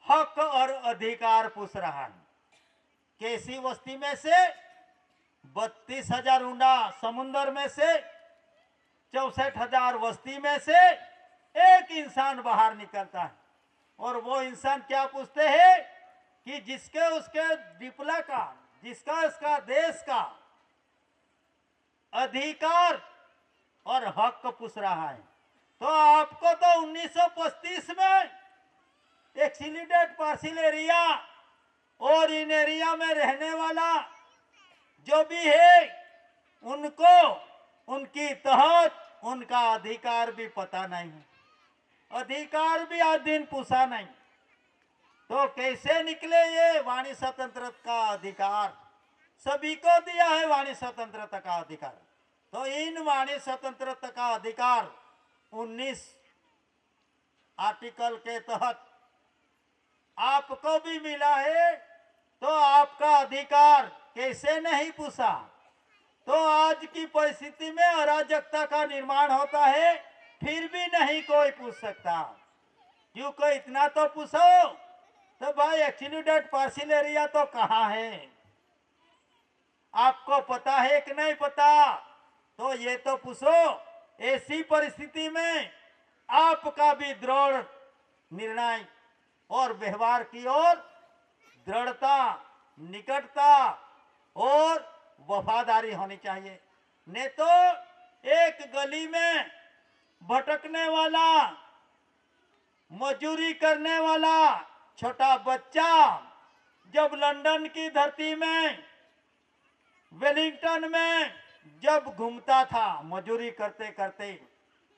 Speaker 1: हक और अधिकार पूछ रहा है। कैसी वस्ती में से? 32,000 ऊंडा समुंदर में से, 64,000 वस्ती में से एक इंसान बाहर निकलता है और वो इंसान क्या पूछते हैं कि जिसके उसके डिप्ला का, जिसका उसका देश का अधिकार और हक पूछ रहा है। तो आपको तो 1935 में एक्सीडेंट पार्सिल एरिया और इन एरिया में रहने वाला जो भी है उनको उनकी तहत उनका अधिकार भी पता नहीं है, अधिकार भी आज दिन पूछा नहीं। तो कैसे निकले ये वाणी स्वतंत्रता का अधिकार? सभी को दिया है वाणी स्वतंत्रता का अधिकार। तो इन वाणी स्वतंत्रता का अधिकार 19 आर्टिकल के तहत आपको भी मिला है। तो आपका अधिकार कैसे नहीं पूछा? तो आज की परिस्थिति में अराजकता का निर्माण होता है, फिर भी नहीं कोई पूछ सकता। क्यों? कोई इतना तो पूछो। तो भाई एक्सीडेंट पार्सिल एरिया तो कहाँ है? आपको पता है कि नहीं पता? तो ये तो पूछो। ऐसी परिस्थिति में आपका भी दृढ़ निर्णय और व्यवहार की ओर दृढ़ता, निकटता और वफादारी होनी चाहिए। नहीं तो एक गली में भटकने वाला, मजूरी करने वाला छोटा बच्चा जब लंदन की धरती में, वेलिंगटन में जब घूमता था मजूरी करते करते,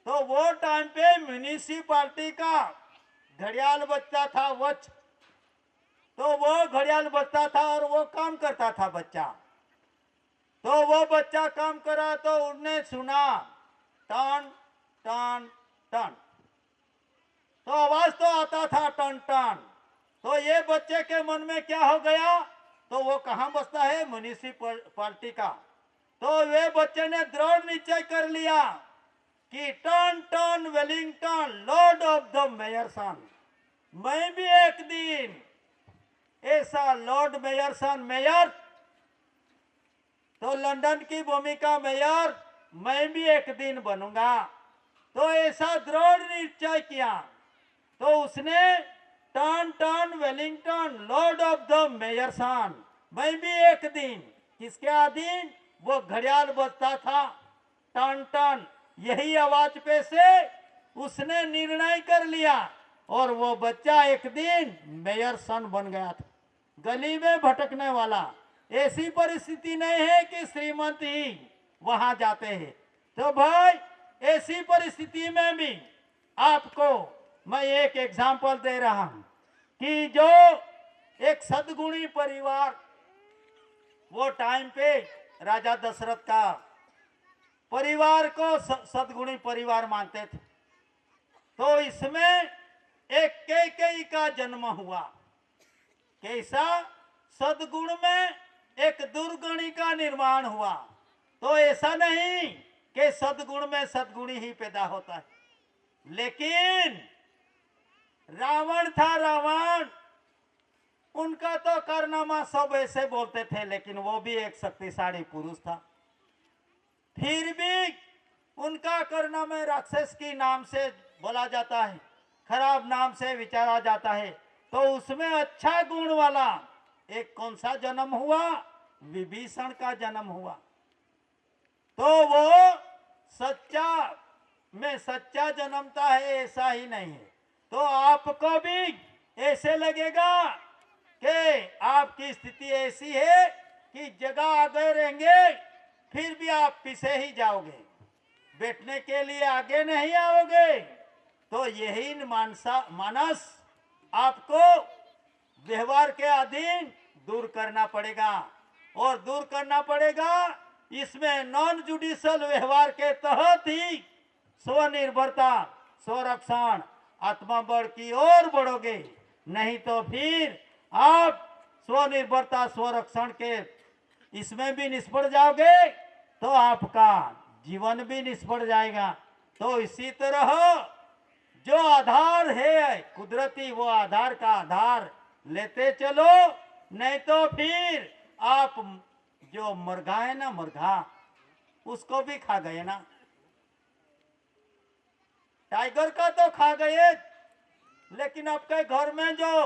Speaker 1: तो वो टाइम पे म्युनिसिपालिटी का घड़ियाल बजता था, वच। तो वो घड़ियाल बजता था और वो काम करता था बच्चा। तो वो बच्चा काम करा तो उसने सुना टन टन टन, तो आवाज तो आता था टन टन। तो ये बच्चे के मन में क्या हो गया? तो वो कहाँ बसता है? म्युनिसिपालिटी का। तो वे बच्चे ने दृढ़ निश्चय कर लिया कि turn turn Wellington lord of the mayor son, मैं भी एक दिन ऐसा लॉर्ड मेयर सन, मेयर तो लंदन की भूमि का मेयर मैं भी एक दिन बनूंगा। तो ऐसा दृढ़ निश्चय किया। तो उसने turn turn Wellington lord of the mayor son, मैं भी एक दिन, किसके अधीन? वो घड़ियाल बजता था टन टन, यही आवाज पे से उसने निर्णय कर लिया और वो बच्चा एक दिन मेयर सन बन गया था, गली में भटकने वाला। ऐसी परिस्थिति नहीं है कि श्रीमंत ही वहां जाते हैं। तो भाई ऐसी परिस्थिति में भी आपको मैं एक एग्जाम्पल दे रहा हूं कि जो एक सद्गुणी परिवार, वो टाइम पे राजा दशरथ का परिवार को सद्गुणी परिवार मानते थे। तो इसमें एक कैकेयी का जन्म हुआ। कैसा? सद्गुण में एक दुर्गुणी का निर्माण हुआ। तो ऐसा नहीं कि सद्गुण में सद्गुणी ही पैदा होता है, लेकिन रावण था, रावण, उनका तो कारनामा सब ऐसे बोलते थे, लेकिन वो भी एक शक्तिशाली पुरुष था। फिर भी उनका कारनामा राक्षस की नाम से बोला जाता है, खराब नाम से विचारा जाता है। तो उसमें अच्छा गुण वाला एक कौन सा जन्म हुआ? विभीषण का जन्म हुआ। तो वो सच्चा में सच्चा जन्मता है, ऐसा ही नहीं है। तो आपको भी ऐसे लगेगा कि आपकी स्थिति ऐसी है कि जगह आगे रहेंगे, फिर भी आप पीछे ही जाओगे, बैठने के लिए आगे नहीं आओगे। तो यही मानस आपको व्यवहार के अधीन दूर करना पड़ेगा, और दूर करना पड़ेगा इसमें नॉन जुडिशियल व्यवहार के तहत ही स्वनिर्भरता, स्वरक्षण, आत्मबल की ओर बढ़ोगे। नहीं तो फिर आप स्वनिर्भरता, स्वरक्षण के इसमें भी निष्फल जाओगे, तो आपका जीवन भी निष्फल जाएगा। तो इसी तरह जो आधार है कुदरती, वो आधार का आधार लेते चलो, नहीं तो फिर आप जो मुर्गा है ना, मुर्गा उसको भी खा गए ना। टाइगर का तो खा गए, लेकिन आपके घर में जो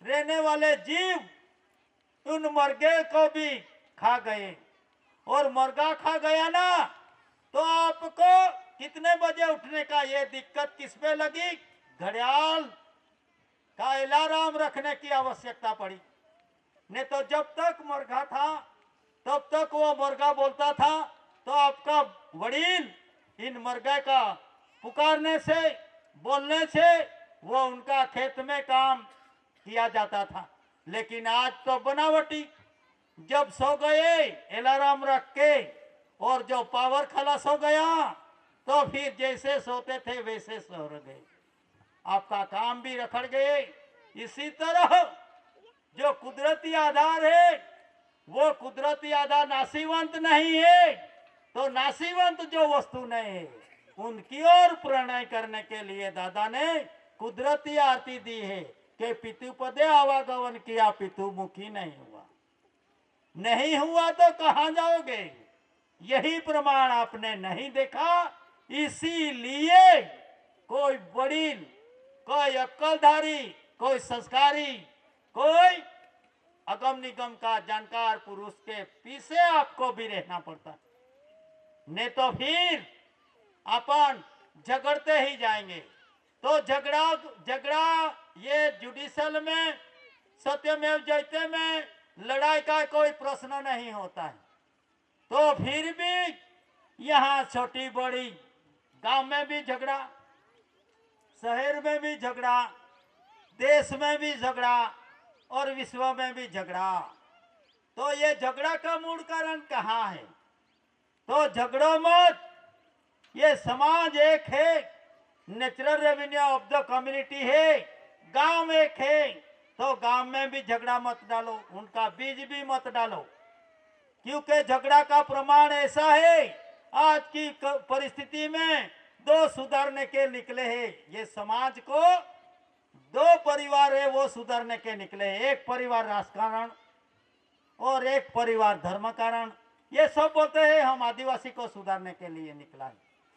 Speaker 1: रहने वाले जीव उन मुर्गे को भी खा गए। और मुर्गा खा गया ना, तो आपको कितने बजे उठने का ये दिक्कत किस पे लगी? घड़ियाल का अलार्म रखने की आवश्यकता पड़ी। नहीं तो जब तक मुर्गा था तब तक वो मुर्गा बोलता था, तो आपका वडील इन मुर्गे का पुकारने से, बोलने से वो उनका खेत में काम किया जाता था। लेकिन आज तो बनावटी, जब सो गए अलार्म रख के और जो पावर खलास हो गया, तो फिर जैसे सोते थे वैसे सो गए, आपका काम भी रखड़ गए। इसी तरह जो कुदरती आधार है, वो कुदरती आधार नासीवंत नहीं है, तो नासीवंत जो वस्तु नहीं है उनकी ओर प्रणय करने के लिए दादा ने कुदरती आरती दी है कि पितु पदे आवागमन किया, पितु मुखी नहीं हुआ। नहीं हुआ तो कहां जाओगे? यही प्रमाण आपने नहीं देखा, इसीलिए कोई वडील, कोई अक्लधारी, कोई संस्कारी, कोई अगम निगम का जानकार पुरुष के पीछे आपको भी रहना पड़ता, नहीं तो फिर अपन झगड़ते ही जाएंगे। तो झगड़ा ये जुडिशियल में, सत्यमेव जयते में लड़ाई का कोई प्रश्न नहीं होता है। तो फिर भी यहाँ छोटी बड़ी, गांव में भी झगड़ा, शहर में भी झगड़ा, देश में भी झगड़ा और विश्व में भी झगड़ा। तो ये झगड़ा का मूल कारण कहाँ है? तो झगड़ो मत, ये समाज एक है, natural revenue of the community है, गांव एक है, तो गांव में भी झगड़ा मत डालो, उनका बीज भी मत डालो। क्योंकि झगड़ा का प्रमाण ऐसा है, आज की परिस्थिति में दो सुधारने के निकले हैं। ये समाज को दो परिवार है वो सुधारने के निकले हैं, एक परिवार राजकारण और एक परिवार धर्म कारण। ये सब बोलते हैं हम आदिवासी को सुधारने के लिए निकला है,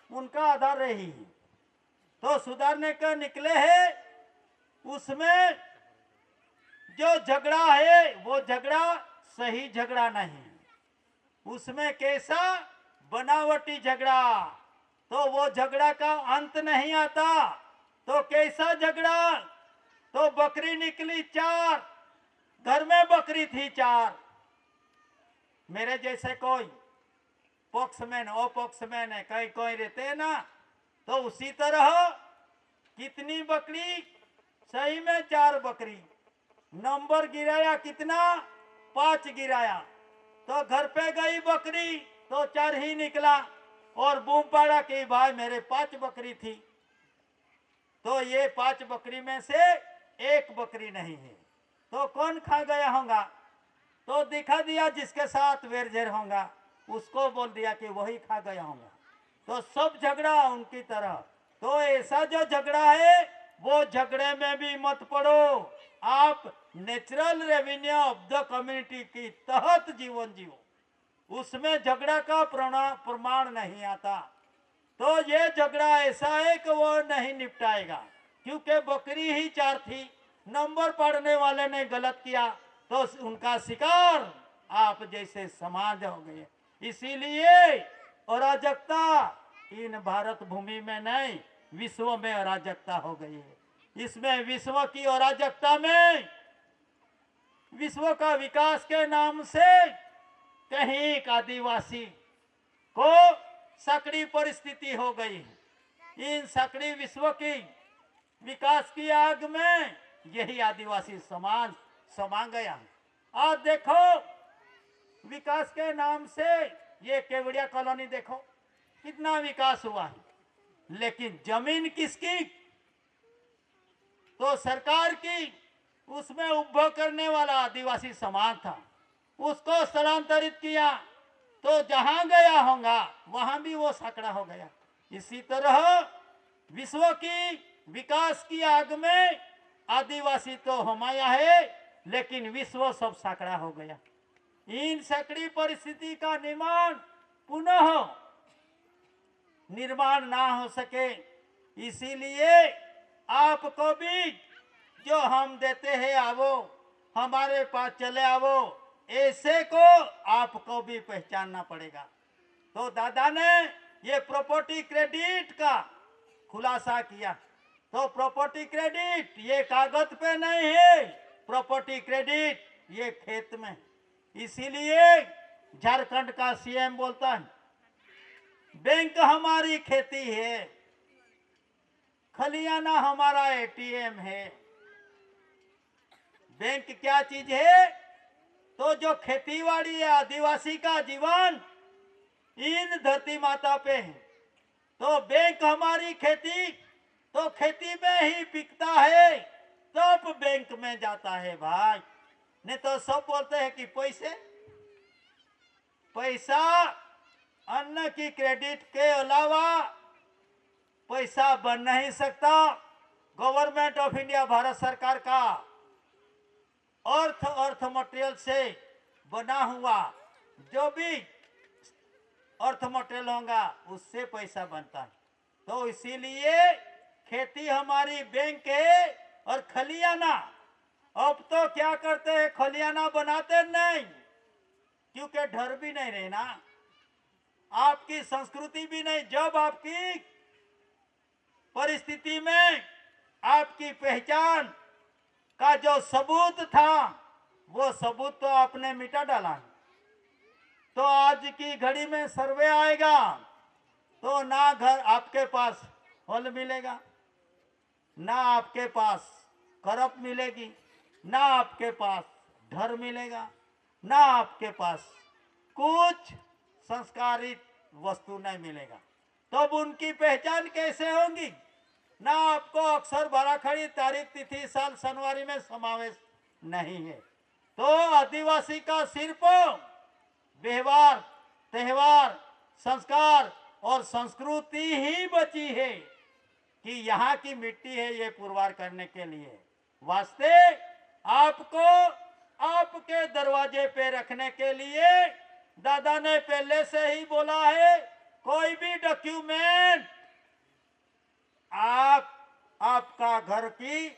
Speaker 1: उनका आधार रही है। तो सुधारने के निकले हैं, उसमें जो झगड़ा है वो झगड़ा सही झगड़ा नहीं, उसमें कैसा बनावटी झगड़ा, तो वो झगड़ा का अंत नहीं आता। तो कैसा झगड़ा? तो बकरी निकली 4, घर में बकरी थी 4, मेरे जैसे कोई पॉक्समैन अपॉक्समैन है, कई कोई रहते हैं ना, तो उसी तरह कितनी बकरी? सही में 4 बकरी, नंबर गिराया कितना? 5 गिराया, तो घर पे गई बकरी तो 4 ही निकला, और बूम पाड़ा कि भाई मेरे 5 बकरी थी। तो ये 5 बकरी में से 1 बकरी नहीं है, तो कौन खा गया होगा? तो दिखा दिया जिसके साथ वेरझेर होगा उसको बोल दिया कि वही खा गया होगा। तो सब झगड़ा उनकी तरह। तो ऐसा जो झगड़ा है वो झगड़े में भी मत पड़ो, आप natural revenue of the community की तहत जीवन जियो, उसमें झगड़ा का प्रमाण नहीं आता। तो ये झगड़ा ऐसा है कि वो नहीं निपटाएगा, क्योंकि बकरी ही 4 थी, नंबर पढ़ने वाले ने गलत किया तो उनका शिकार आप जैसे समाज हो गए। इसीलिए अराजकता इन भारत भूमि में नहीं, विश्व में अराजकता हो गई है। इसमें विश्व की अराजकता में विश्व का विकास के नाम से कहीं एक आदिवासी को सकड़ी परिस्थिति हो गई है। इन सकड़ी विश्व की विकास की आग में यही आदिवासी समाज समा गया। आज देखो विकास के नाम से ये केवड़िया कॉलोनी देखो कितना विकास हुआ है, लेकिन जमीन किसकी? तो सरकार की। उसमें उपभोग करने वाला आदिवासी समाज था, उसको स्थलांतरित किया तो जहां गया होगा वहां भी वो साकड़ा हो गया। इसी तरह विश्व की विकास की आग में आदिवासी तो हमाया है, लेकिन विश्व सब साकड़ा हो गया। इन सकड़ी परिस्थिति का निर्माण पुनः निर्माण ना हो सके, इसीलिए आपको भी जो हम देते हैं आवो, हमारे पास चले आवो, ऐसे को आपको भी पहचानना पड़ेगा। तो दादा ने ये प्रॉपर्टी क्रेडिट का खुलासा किया। तो प्रॉपर्टी क्रेडिट ये कागज पे नहीं है, प्रॉपर्टी क्रेडिट ये खेत में। इसीलिए झारखंड का सीएम बोलता है बैंक हमारी खेती है, खलियाना हमारा एटीएम है। बैंक क्या चीज है? तो जो खेतीबाड़ी है, आदिवासी का जीवन इन धरती माता पे है। तो बैंक हमारी खेती, तो खेती में ही बिकता है तब बैंक में जाता है भाई। नहीं तो सब बोलते हैं कि पैसा अन्न की क्रेडिट के अलावा पैसा बन नहीं सकता। गवर्नमेंट ऑफ इंडिया भारत सरकार का अर्थ मटेरियल से बना हुआ जो भी अर्थ मटेरियल होगा उससे पैसा बनता है। तो इसीलिए खेती हमारी बैंक है। और खलियाना अब तो क्या करते हैं, खलियाना बनाते नहीं, क्योंकि डर भी नहीं रहे ना, आपकी संस्कृति भी नहीं। जब आपकी परिस्थिति में आपकी पहचान का जो सबूत था वो सबूत तो आपने मिटा डाला। तो आज की घड़ी में सर्वे आएगा तो ना घर आपके पास हल मिलेगा, ना आपके पास करप मिलेगी, ना आपके पास घर मिलेगा, ना आपके पास कुछ संस्कारित वस्तु नहीं मिलेगा। तब उनकी पहचान कैसे होगी? ना आपको अक्षर भराखड़ी तारीख तिथि साल सनवारी में समावेश नहीं है। तो आदिवासी का सिर्फ व्यवहार, त्योहार, संस्कार और संस्कृति ही बची है कि यहाँ की मिट्टी है ये पुरवार करने के लिए। वास्ते आपको आपके दरवाजे पे रखने के लिए दादा ने पहले से ही बोला है, कोई भी डॉक्यूमेंट आपका घर की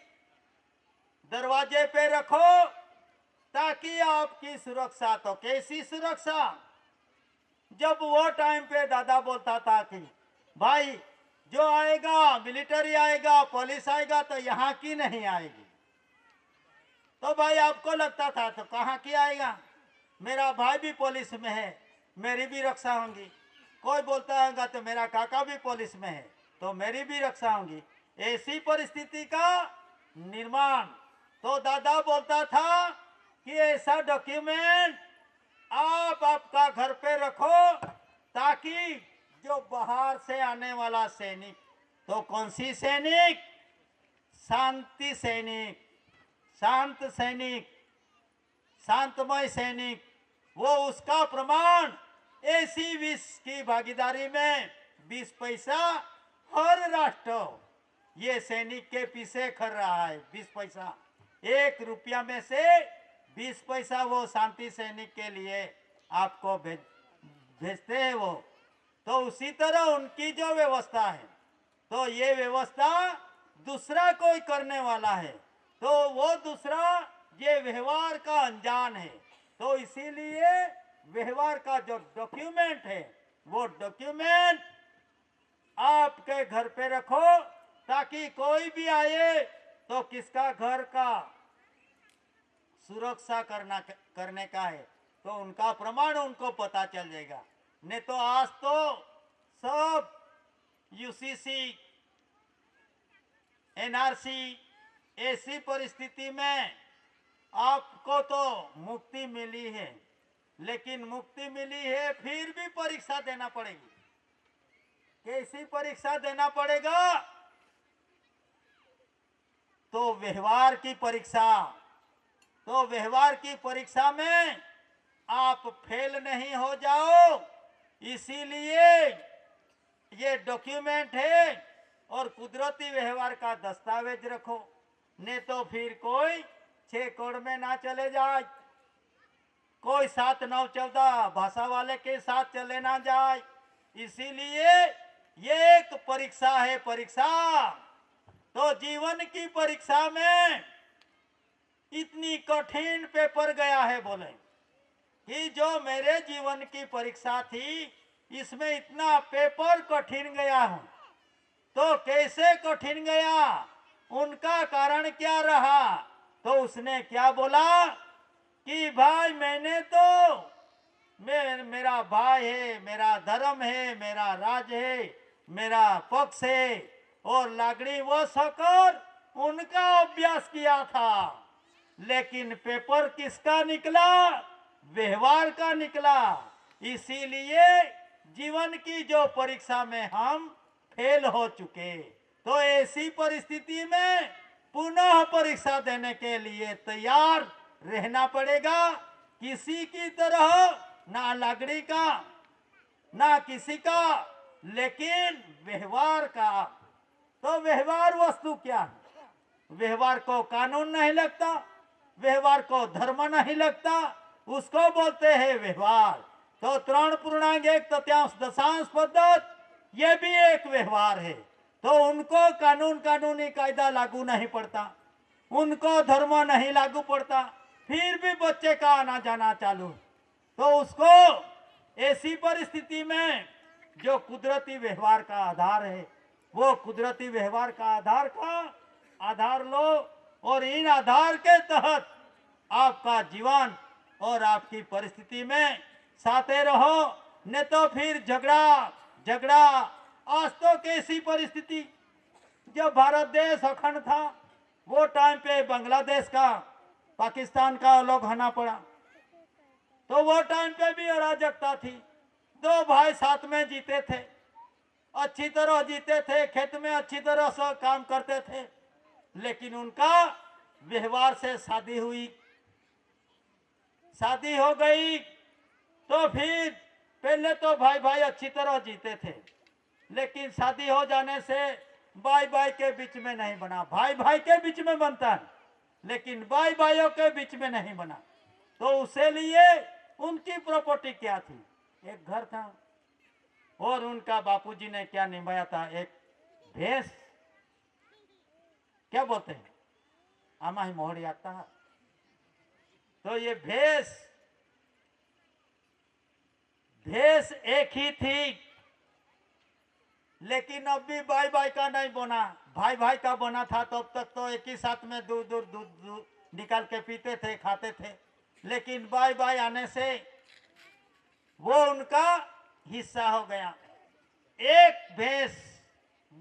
Speaker 1: दरवाजे पे रखो ताकि आपकी सुरक्षा। तो कैसी सुरक्षा? जब वो टाइम पे दादा बोलता था कि भाई जो आएगा मिलिट्री आएगा, पुलिस आएगा तो यहाँ की नहीं आएगी। तो भाई आपको लगता था तो कहाँ की आएगा, मेरा भाई भी पुलिस में है, मेरी भी रक्षा होगी। कोई बोलता होगा तो मेरा काका भी पुलिस में है तो मेरी भी रक्षा होगी। ऐसी परिस्थिति का निर्माण तो दादा बोलता था कि ऐसा डॉक्यूमेंट आपका घर पे रखो ताकि जो बाहर से आने वाला सैनिक, तो कौन सी सैनिक? शांति सैनिक, शांत सैनिक, शांतमय सैनिक, वो उसका प्रमाण ऐसी 20 की भागीदारी में 20 पैसा हर राष्ट्र ये सैनिक के पीछे खर रहा है। 20 पैसा, 1 रुपया में से 20 पैसा वो शांति सैनिक के लिए आपको भेजते हैं वो। तो उसी तरह उनकी जो व्यवस्था है, तो ये व्यवस्था दूसरा कोई करने वाला है तो वो दूसरा ये व्यवहार का अनजान है। तो इसीलिए व्यवहार का जो डॉक्यूमेंट है वो डॉक्यूमेंट आपके घर पे रखो ताकि कोई भी आए तो किसका घर का सुरक्षा करने का है तो उनका प्रमाण उनको पता चल जाएगा। नहीं तो आज तो सब यूसीसी एनआरसी, ऐसी परिस्थिति में आपको तो मुक्ति मिली है, लेकिन मुक्ति मिली है फिर भी परीक्षा देना पड़ेगी। कैसी परीक्षा देना पड़ेगा? तो व्यवहार की परीक्षा। तो व्यवहार की परीक्षा में आप फेल नहीं हो जाओ, इसीलिए ये डॉक्यूमेंट है और कुदरती व्यवहार का दस्तावेज रखो, नहीं तो फिर कोई 6 कोड में ना चले जाए, कोई 7, 9, 14 भाषा वाले के साथ चले ना जाए। इसीलिए ये एक परीक्षा है, परीक्षा। तो जीवन की परीक्षा में इतनी कठिन पेपर गया है, बोले कि जो मेरे जीवन की परीक्षा थी इसमें इतना पेपर कठिन गया हूं। तो कैसे कठिन गया, उनका कारण क्या रहा? तो उसने क्या बोला कि भाई मैंने तो मेरा भाई है, मेरा धर्म है, मेरा राज है, मेरा पक्ष है और लागड़ी वश होकर उनका अभ्यास किया था, लेकिन पेपर किसका निकला? व्यवहार का निकला। इसीलिए जीवन की जो परीक्षा में हम फेल हो चुके। तो ऐसी परिस्थिति में पुनः परीक्षा देने के लिए तैयार रहना पड़ेगा। किसी की तरह ना लागड़ी का ना किसी का, लेकिन व्यवहार का। तो व्यवहार वस्तु क्या है? व्यवहार को कानून नहीं लगता, व्यवहार को धर्म नहीं लगता, उसको बोलते हैं व्यवहार। तो 3.1 पद्धत ये भी एक व्यवहार है। तो उनको कानून कानूनी कायदा लागू नहीं पड़ता, उनको धर्म नहीं लागू पड़ता, फिर भी बच्चे का आना जाना चालू। तो उसको ऐसी परिस्थिति में जो कुदरती व्यवहार का आधार है, वो कुदरती व्यवहार का आधार लो और इन आधार के तहत आपका जीवन और आपकी परिस्थिति में साथे रहो, नहीं तो फिर झगड़ा। आज तो कैसी परिस्थिति, जब भारत देश अखंड था वो टाइम पे बांग्लादेश का, पाकिस्तान का अलग होना पड़ा। तो वो टाइम पे भी अराजकता थी। 2 भाई साथ में जीते थे, अच्छी तरह जीते थे, खेत में अच्छी तरह से काम करते थे, लेकिन उनका व्यवहार से शादी हुई, शादी हो गई। तो फिर पहले तो भाई भाई अच्छी तरह जीते थे, लेकिन शादी हो जाने से भाई भाई के बीच में नहीं बना। भाई भाई के बीच में बनता है, लेकिन भाई भाइयों के बीच में नहीं बना। तो उसे लिए उनकी प्रॉपर्टी क्या थी? एक घर था, और उनका बापूजी ने क्या निभाया था? एक भैंस, क्या बोलते हैं, आमा ही मोहड़ी आता है। तो ये भैंस एक ही थी, लेकिन अब भी भाई भाई का नहीं बना। भाई भाई का बना था तो अब तक तो एक ही साथ में दूध निकाल के पीते थे, खाते थे। लेकिन भाई भाई आने से वो उनका हिस्सा हो गया। एक भैंस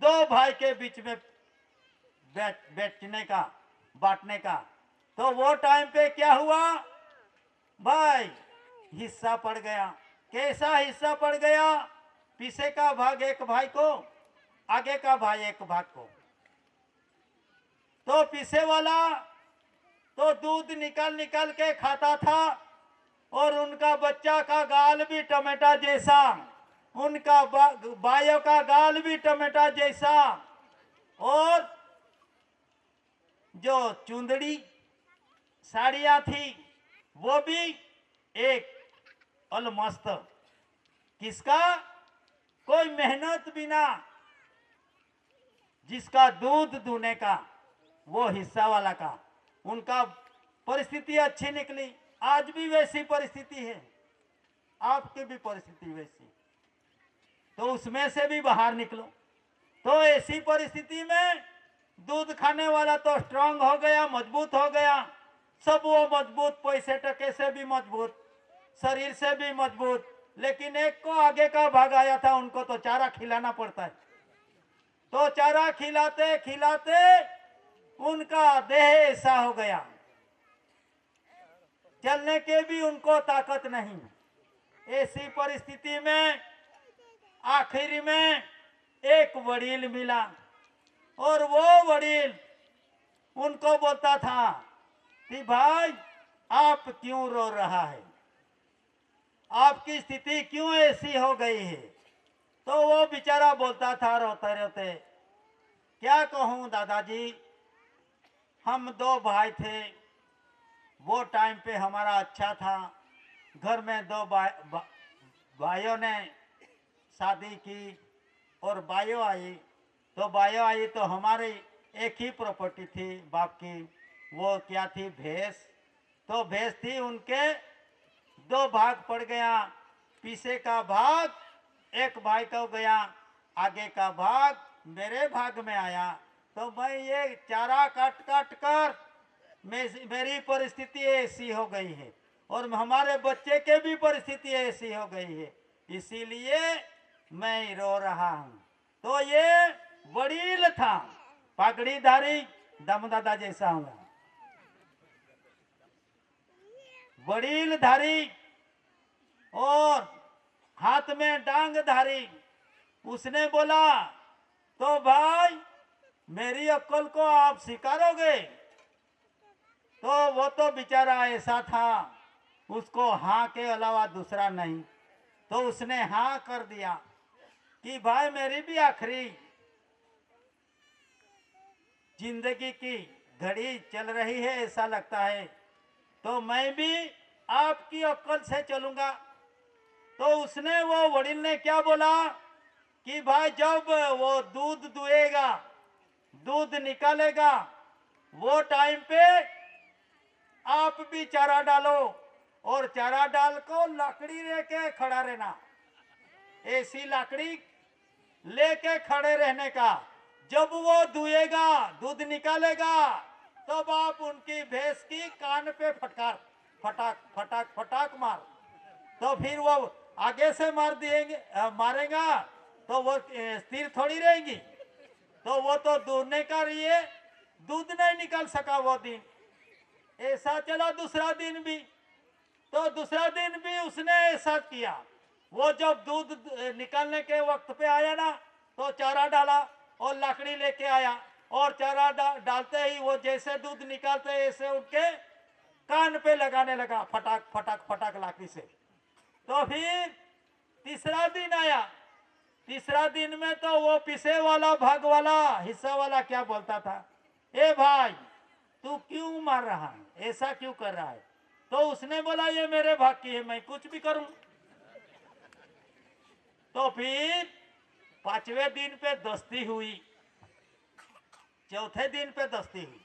Speaker 1: 2 भाई के बीच में बेचने का, बांटने का। तो वो टाइम पे क्या हुआ भाई, हिस्सा पड़ गया। कैसा हिस्सा पड़ गया? पीछे का भाग एक भाई को, आगे का भाई एक भाग को। तो पीछे वाला तो दूध निकाल के खाता था, और उनका बच्चा का गाल भी टमाटर जैसा, उनका भाइयों का गाल भी टमाटर जैसा, और जो चुंदड़ी साड़ियां थी वो भी एक अलमस्त। किसका? कोई मेहनत बिना, जिसका दूध दूने का वो हिस्सा वाला का। उनका परिस्थिति अच्छी निकली। आज भी वैसी परिस्थिति है, आपकी भी परिस्थिति वैसी, तो उसमें से भी बाहर निकलो। तो ऐसी परिस्थिति में दूध खाने वाला तो स्ट्रांग हो गया, मजबूत हो गया, सब वो मजबूत, पैसे टके से भी मजबूत, शरीर से भी मजबूत। लेकिन एक को आगे का भाग आया था, उनको तो चारा खिलाना पड़ता है। तो चारा खिलाते खिलाते उनका देह ऐसा हो गया, चलने के भी उनको ताकत नहीं। ऐसी परिस्थिति में आखिरी में एक वडील मिला और वो वडील उनको बोलता था कि भाई आप क्यों रो रहा है, आपकी स्थिति क्यों ऐसी हो गई है। तो वो बेचारा बोलता था रोते रोते, क्या कहूँ दादाजी, हम दो भाई थे, वो टाइम पे हमारा अच्छा था, घर में दो भाइयों ने शादी की और बायो आई, तो बायो आई तो हमारी एक ही प्रॉपर्टी थी बाप की, वो क्या थी, भैंस। तो भैंस थी, उनके दो भाग पड़ गया, पीछे का भाग एक भाई को गया, आगे का भाग मेरे भाग में आया। तो मैं ये चारा काट काट कर मेरी परिस्थिति ऐसी हो गई है और हमारे बच्चे के भी परिस्थिति ऐसी हो गई है, इसीलिए मैं रो रहा हूँ। तो ये वडील था, पगड़ीधारी दामोदादा जैसा हूँ, वडीलधारी और हाथ में डांग धारी। उसने बोला, तो भाई मेरी अक्ल को आप स्वीकारोगे। तो वो तो बेचारा ऐसा था, उसको हाँ के अलावा दूसरा नहीं। तो उसने हाँ कर दिया कि भाई मेरी भी आखिरी जिंदगी की घड़ी चल रही है ऐसा लगता है, तो मैं भी आपकी अक्ल से चलूंगा। तो उसने, वो वडील ने क्या बोला कि भाई जब वो दूध दुएगा, दूध निकालेगा, वो टाइम पे आप भी चारा डालो और चारा डाल को लकड़ी लेके खड़ा रहना, ऐसी लकड़ी लेके खड़े रहने का। जब वो दुएगा, दूध निकालेगा, तब आप उनकी भैंस की कान पे फटकार फटाक फटाक फटाक मार। तो फिर वो आगे से मार दिएंगे, मारेगा तो वो स्थिर थोड़ी रहेगी। तो वो तो दूधने का लिए दूध नहीं निकाल सका वो दिन। ऐसा चला दूसरा दिन भी, तो दूसरा दिन भी उसने ऐसा किया। वो जब दूध निकालने के वक्त पे आया ना, तो चारा डाला और लकड़ी लेके आया और चारा डालते ही वो जैसे दूध निकालते ऐसे उनके कान पे लगाने लगा, फटाक फटाक फटाक लाकड़ी से। तो फिर तीसरा दिन आया, तीसरा दिन में तो वो पीछे वाला भाग वाला हिस्सा वाला क्या बोलता था, ए भाई तू क्यों मार रहा है, ऐसा क्यों कर रहा है। तो उसने बोला ये मेरे भाग की है, मैं कुछ भी करूं। तो फिर पांचवें दिन पे दस्ती हुई, चौथे दिन पे दस्ती हुई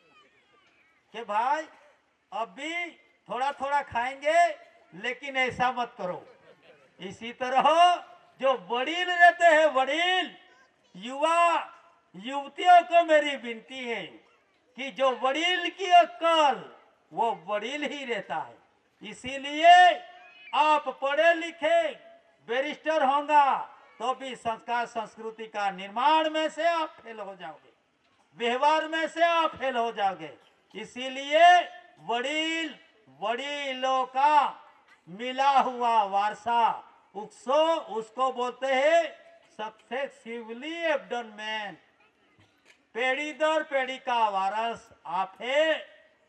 Speaker 1: कि भाई अभी थोड़ा थोड़ा खाएंगे, लेकिन ऐसा मत करो। इसी तरह जो वडील रहते हैं, वडील युवा युवतियों को मेरी विनती है कि जो वडील की अक्ल वो वडील ही रहता है। इसीलिए आप पढ़े लिखे बैरिस्टर होगा तो भी संस्कार संस्कृति का निर्माण में से आप फेल हो जाओगे, व्यवहार में से आप फेल हो जाओगे। इसीलिए वडील वडीलों का मिला हुआ वारसा उसको बोलते हैं सक्सेसिवली एबडनमेंट। पेढ़ी दर पेढ़ी का वारस आप है,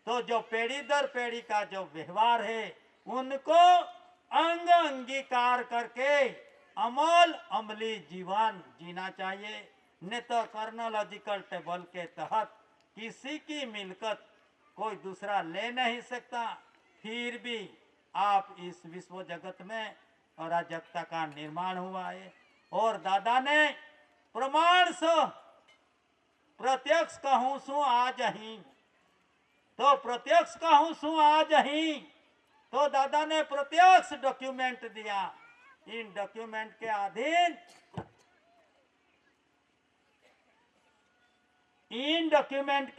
Speaker 1: तो जो पेढ़ी दर पेढ़ी का जो व्यवहार है उनको अंग अंगीकार करके अमल अमली जीवन जीना चाहिए। नहीं तो कर्नोलॉजिकल टेबल के तहत किसी की मिलकत कोई दूसरा ले नहीं सकता, फिर भी आप इस विश्व जगत में अराजकता का निर्माण हुआ है। और दादा ने प्रमाण से प्रत्यक्ष कहूं सु आज ही, तो प्रत्यक्ष कहूं सु आज ही, तो दादा ने प्रत्यक्ष डॉक्यूमेंट दिया। इन डॉक्यूमेंट के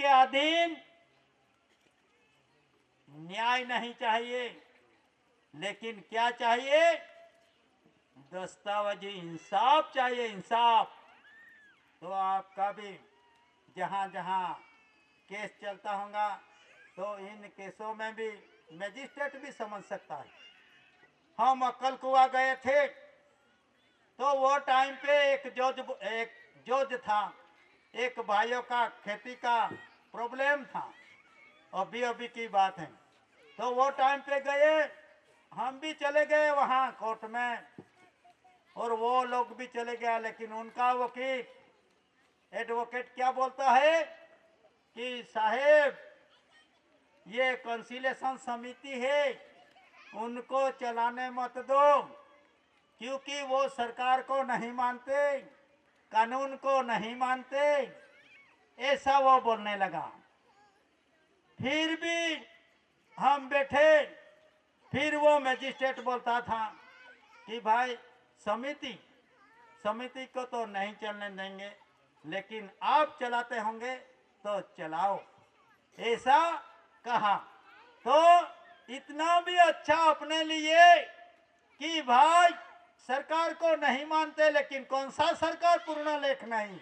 Speaker 1: अधीन न्याय नहीं चाहिए, लेकिन क्या चाहिए, दस्तावेजी इंसाफ चाहिए, इंसाफ। तो आपका भी जहाँ जहाँ केस चलता होगा तो इन केसों में भी मजिस्ट्रेट भी समझ सकता है। हम अक्कल कुआ गए थे तो वो टाइम पे एक जज था, एक भाइयों का खेती का प्रॉब्लम था, अभी अभी की बात है। तो वो टाइम पे गए, हम भी चले गए वहाँ कोर्ट में और वो लोग भी चले गया, लेकिन उनका वकील एडवोकेट क्या बोलता है कि साहेब ये कंसिलेशन समिति है, उनको चलाने मत दो, क्योंकि वो सरकार को नहीं मानते, कानून को नहीं मानते, ऐसा वो बोलने लगा। फिर भी हम बैठे, फिर वो मजिस्ट्रेट बोलता था कि भाई समिति को तो नहीं चलने देंगे, लेकिन आप चलाते होंगे तो चलाओ, ऐसा कहा। तो इतना भी अच्छा अपने लिए कि भाई सरकार को नहीं मानते, लेकिन कौन सा सरकार पूर्ण लेख नहीं।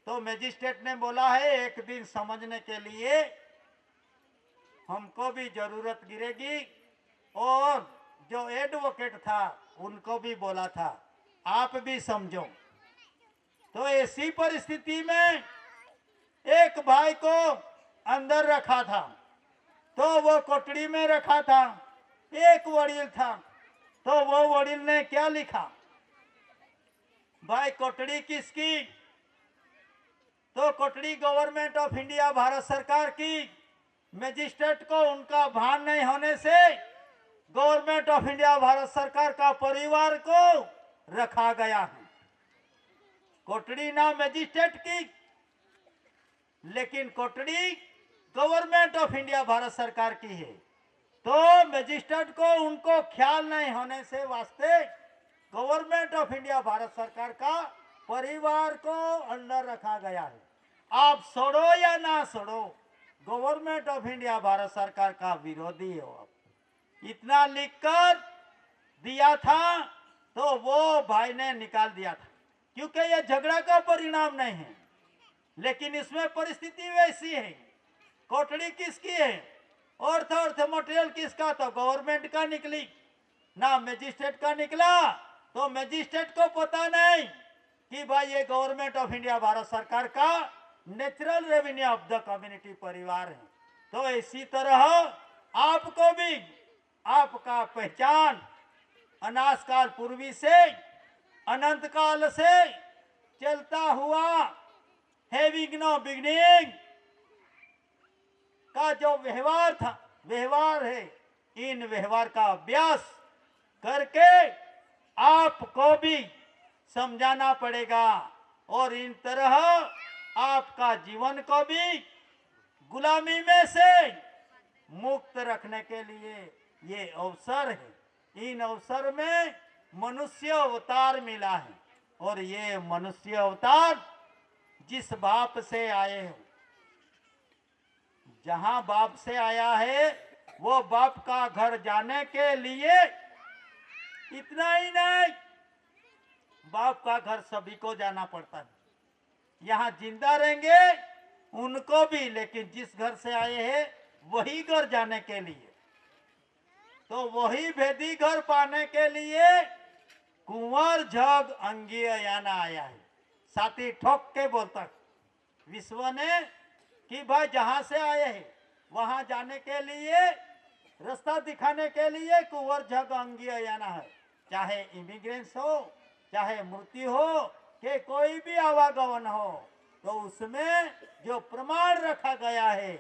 Speaker 1: तो मजिस्ट्रेट ने बोला है एक दिन समझने के लिए हमको भी जरूरत गिरेगी, और जो एडवोकेट था उनको भी बोला था आप भी समझो। तो ऐसी परिस्थिति में एक भाई को अंदर रखा था, तो वो कोठड़ी में रखा था, एक वकील था, तो वो वकील ने क्या लिखा, भाई कोठड़ी किसकी, तो कोठड़ी गवर्नमेंट ऑफ इंडिया भारत सरकार की। मजिस्ट्रेट को उनका भान नहीं होने से गवर्नमेंट ऑफ इंडिया भारत सरकार का परिवार को रखा गया है। कोठड़ी ना मजिस्ट्रेट की, लेकिन कोठड़ी गवर्नमेंट ऑफ इंडिया भारत सरकार की है। तो मजिस्ट्रेट को उनको ख्याल नहीं होने से वास्ते गवर्नमेंट ऑफ इंडिया भारत सरकार का परिवार को अंदर रखा गया है। आप छोड़ो या ना छोड़ो, गवर्नमेंट ऑफ इंडिया भारत सरकार का विरोधी हो आप। इतना लिखकर दिया था तो वो भाई ने निकाल दिया था, क्योंकि यह झगड़ा का परिणाम नहीं है, लेकिन इसमें परिस्थिति वैसी है। कोठड़ी किसकी है, अर्थ मटेरियल किसका, तो गवर्नमेंट का निकली ना मजिस्ट्रेट का निकला। तो मजिस्ट्रेट को पता नहीं कि भाई ये गवर्नमेंट ऑफ इंडिया भारत सरकार का natural revenue of the community परिवार है। तो इसी तरह आपको भी आपका पहचान अनाज काल पूर्वी से अनंत काल से चलता हुआ हैविंग नो बिगिनिंग का जो व्यवहार था, व्यवहार है, इन व्यवहार का अभ्यास करके आपको भी समझाना पड़ेगा, और इन तरह आपका जीवन को भी गुलामी में से मुक्त रखने के लिए ये अवसर है। इन अवसर में मनुष्य अवतार मिला है, और ये मनुष्य अवतार जिस बाप से आए हैं, जहां बाप से आया है वो बाप का घर जाने के लिए, इतना ही नहीं, बाप का घर सभी को जाना पड़ता है। यहाँ जिंदा रहेंगे उनको भी, लेकिन जिस घर से आए हैं वही घर जाने के लिए, तो वही भेदी घर पाने के लिए कुंवर झग अंगी याना आया है। साथी ठोक के बोलता विश्व ने कि भाई जहां से आए हैं वहां जाने के लिए, रास्ता दिखाने के लिए कुंवर झग अंगी याना है। चाहे इमिग्रेंट्स हो, चाहे मृत्यु हो, कि कोई भी आवागमन हो, तो उसमें जो प्रमाण रखा गया है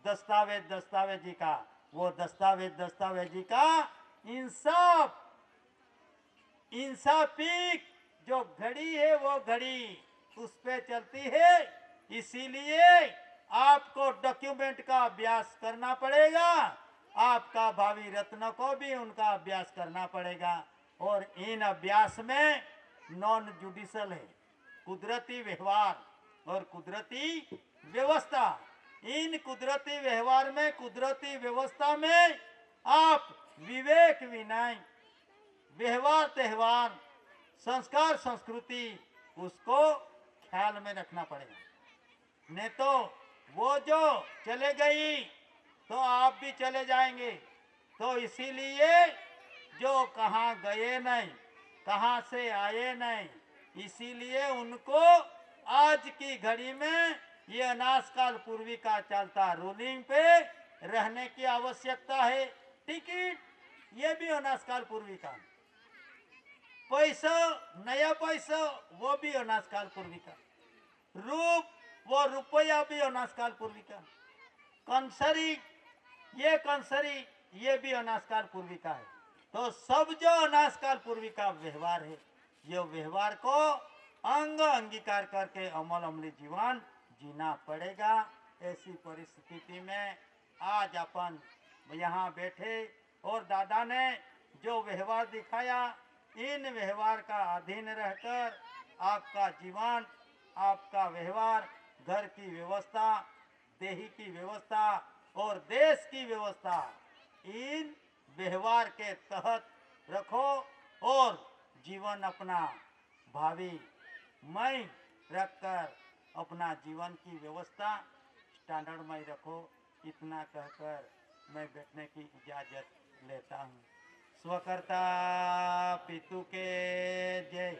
Speaker 1: दस्तावेजी का, वो दस्तावेजी का इंसाफिक जो घड़ी है वो घड़ी उस पे चलती है। इसीलिए आपको डॉक्यूमेंट का अभ्यास करना पड़ेगा, आपका भावी रत्न को भी उनका अभ्यास करना पड़ेगा। और इन अभ्यास में नॉन जुडिशल है, कुदरती व्यवहार और कुदरती व्यवस्था। इन कुदरती व्यवहार में, कुदरती व्यवस्था में आप विवेक विनय, व्यवहार त्यौहार, संस्कार संस्कृति उसको ख्याल में रखना पड़ेगा, नहीं तो वो जो चले गई तो आप भी चले जाएंगे। तो इसीलिए जो कहाँ गए नहीं, कहाँ से आए नहीं, इसीलिए उनको आज की घड़ी में ये अनाजकाल पूर्वी का चलता रूलिंग पे रहने की आवश्यकता है। टिकट ये भी अनाजकाल पूर्वी का, पैसा नया पैसा वो भी अनाजकाल पूर्वी का, रूप वो रुपया भी अनाजकाल पूर्वी का, कंसरी ये भी अनाजकाल पूर्वी का है। तो सब जो अनाजकाल पूर्वी का व्यवहार है, ये व्यवहार को अंगीकार करके अमल अमली जीवन जीना पड़ेगा। ऐसी परिस्थिति में आज अपन यहाँ बैठे और दादा ने जो व्यवहार दिखाया, इन व्यवहार का अधीन रहकर आपका जीवन, आपका व्यवहार, घर की व्यवस्था, देही की व्यवस्था और देश की व्यवस्था, इन व्यवहार के तहत रखो और जीवन अपना भावी मय रखकर अपना जीवन की व्यवस्था स्टैंडर्ड में रखो। इतना कहकर मैं बैठने की इजाज़त लेता हूँ। स्वकर्ता पितु के जय।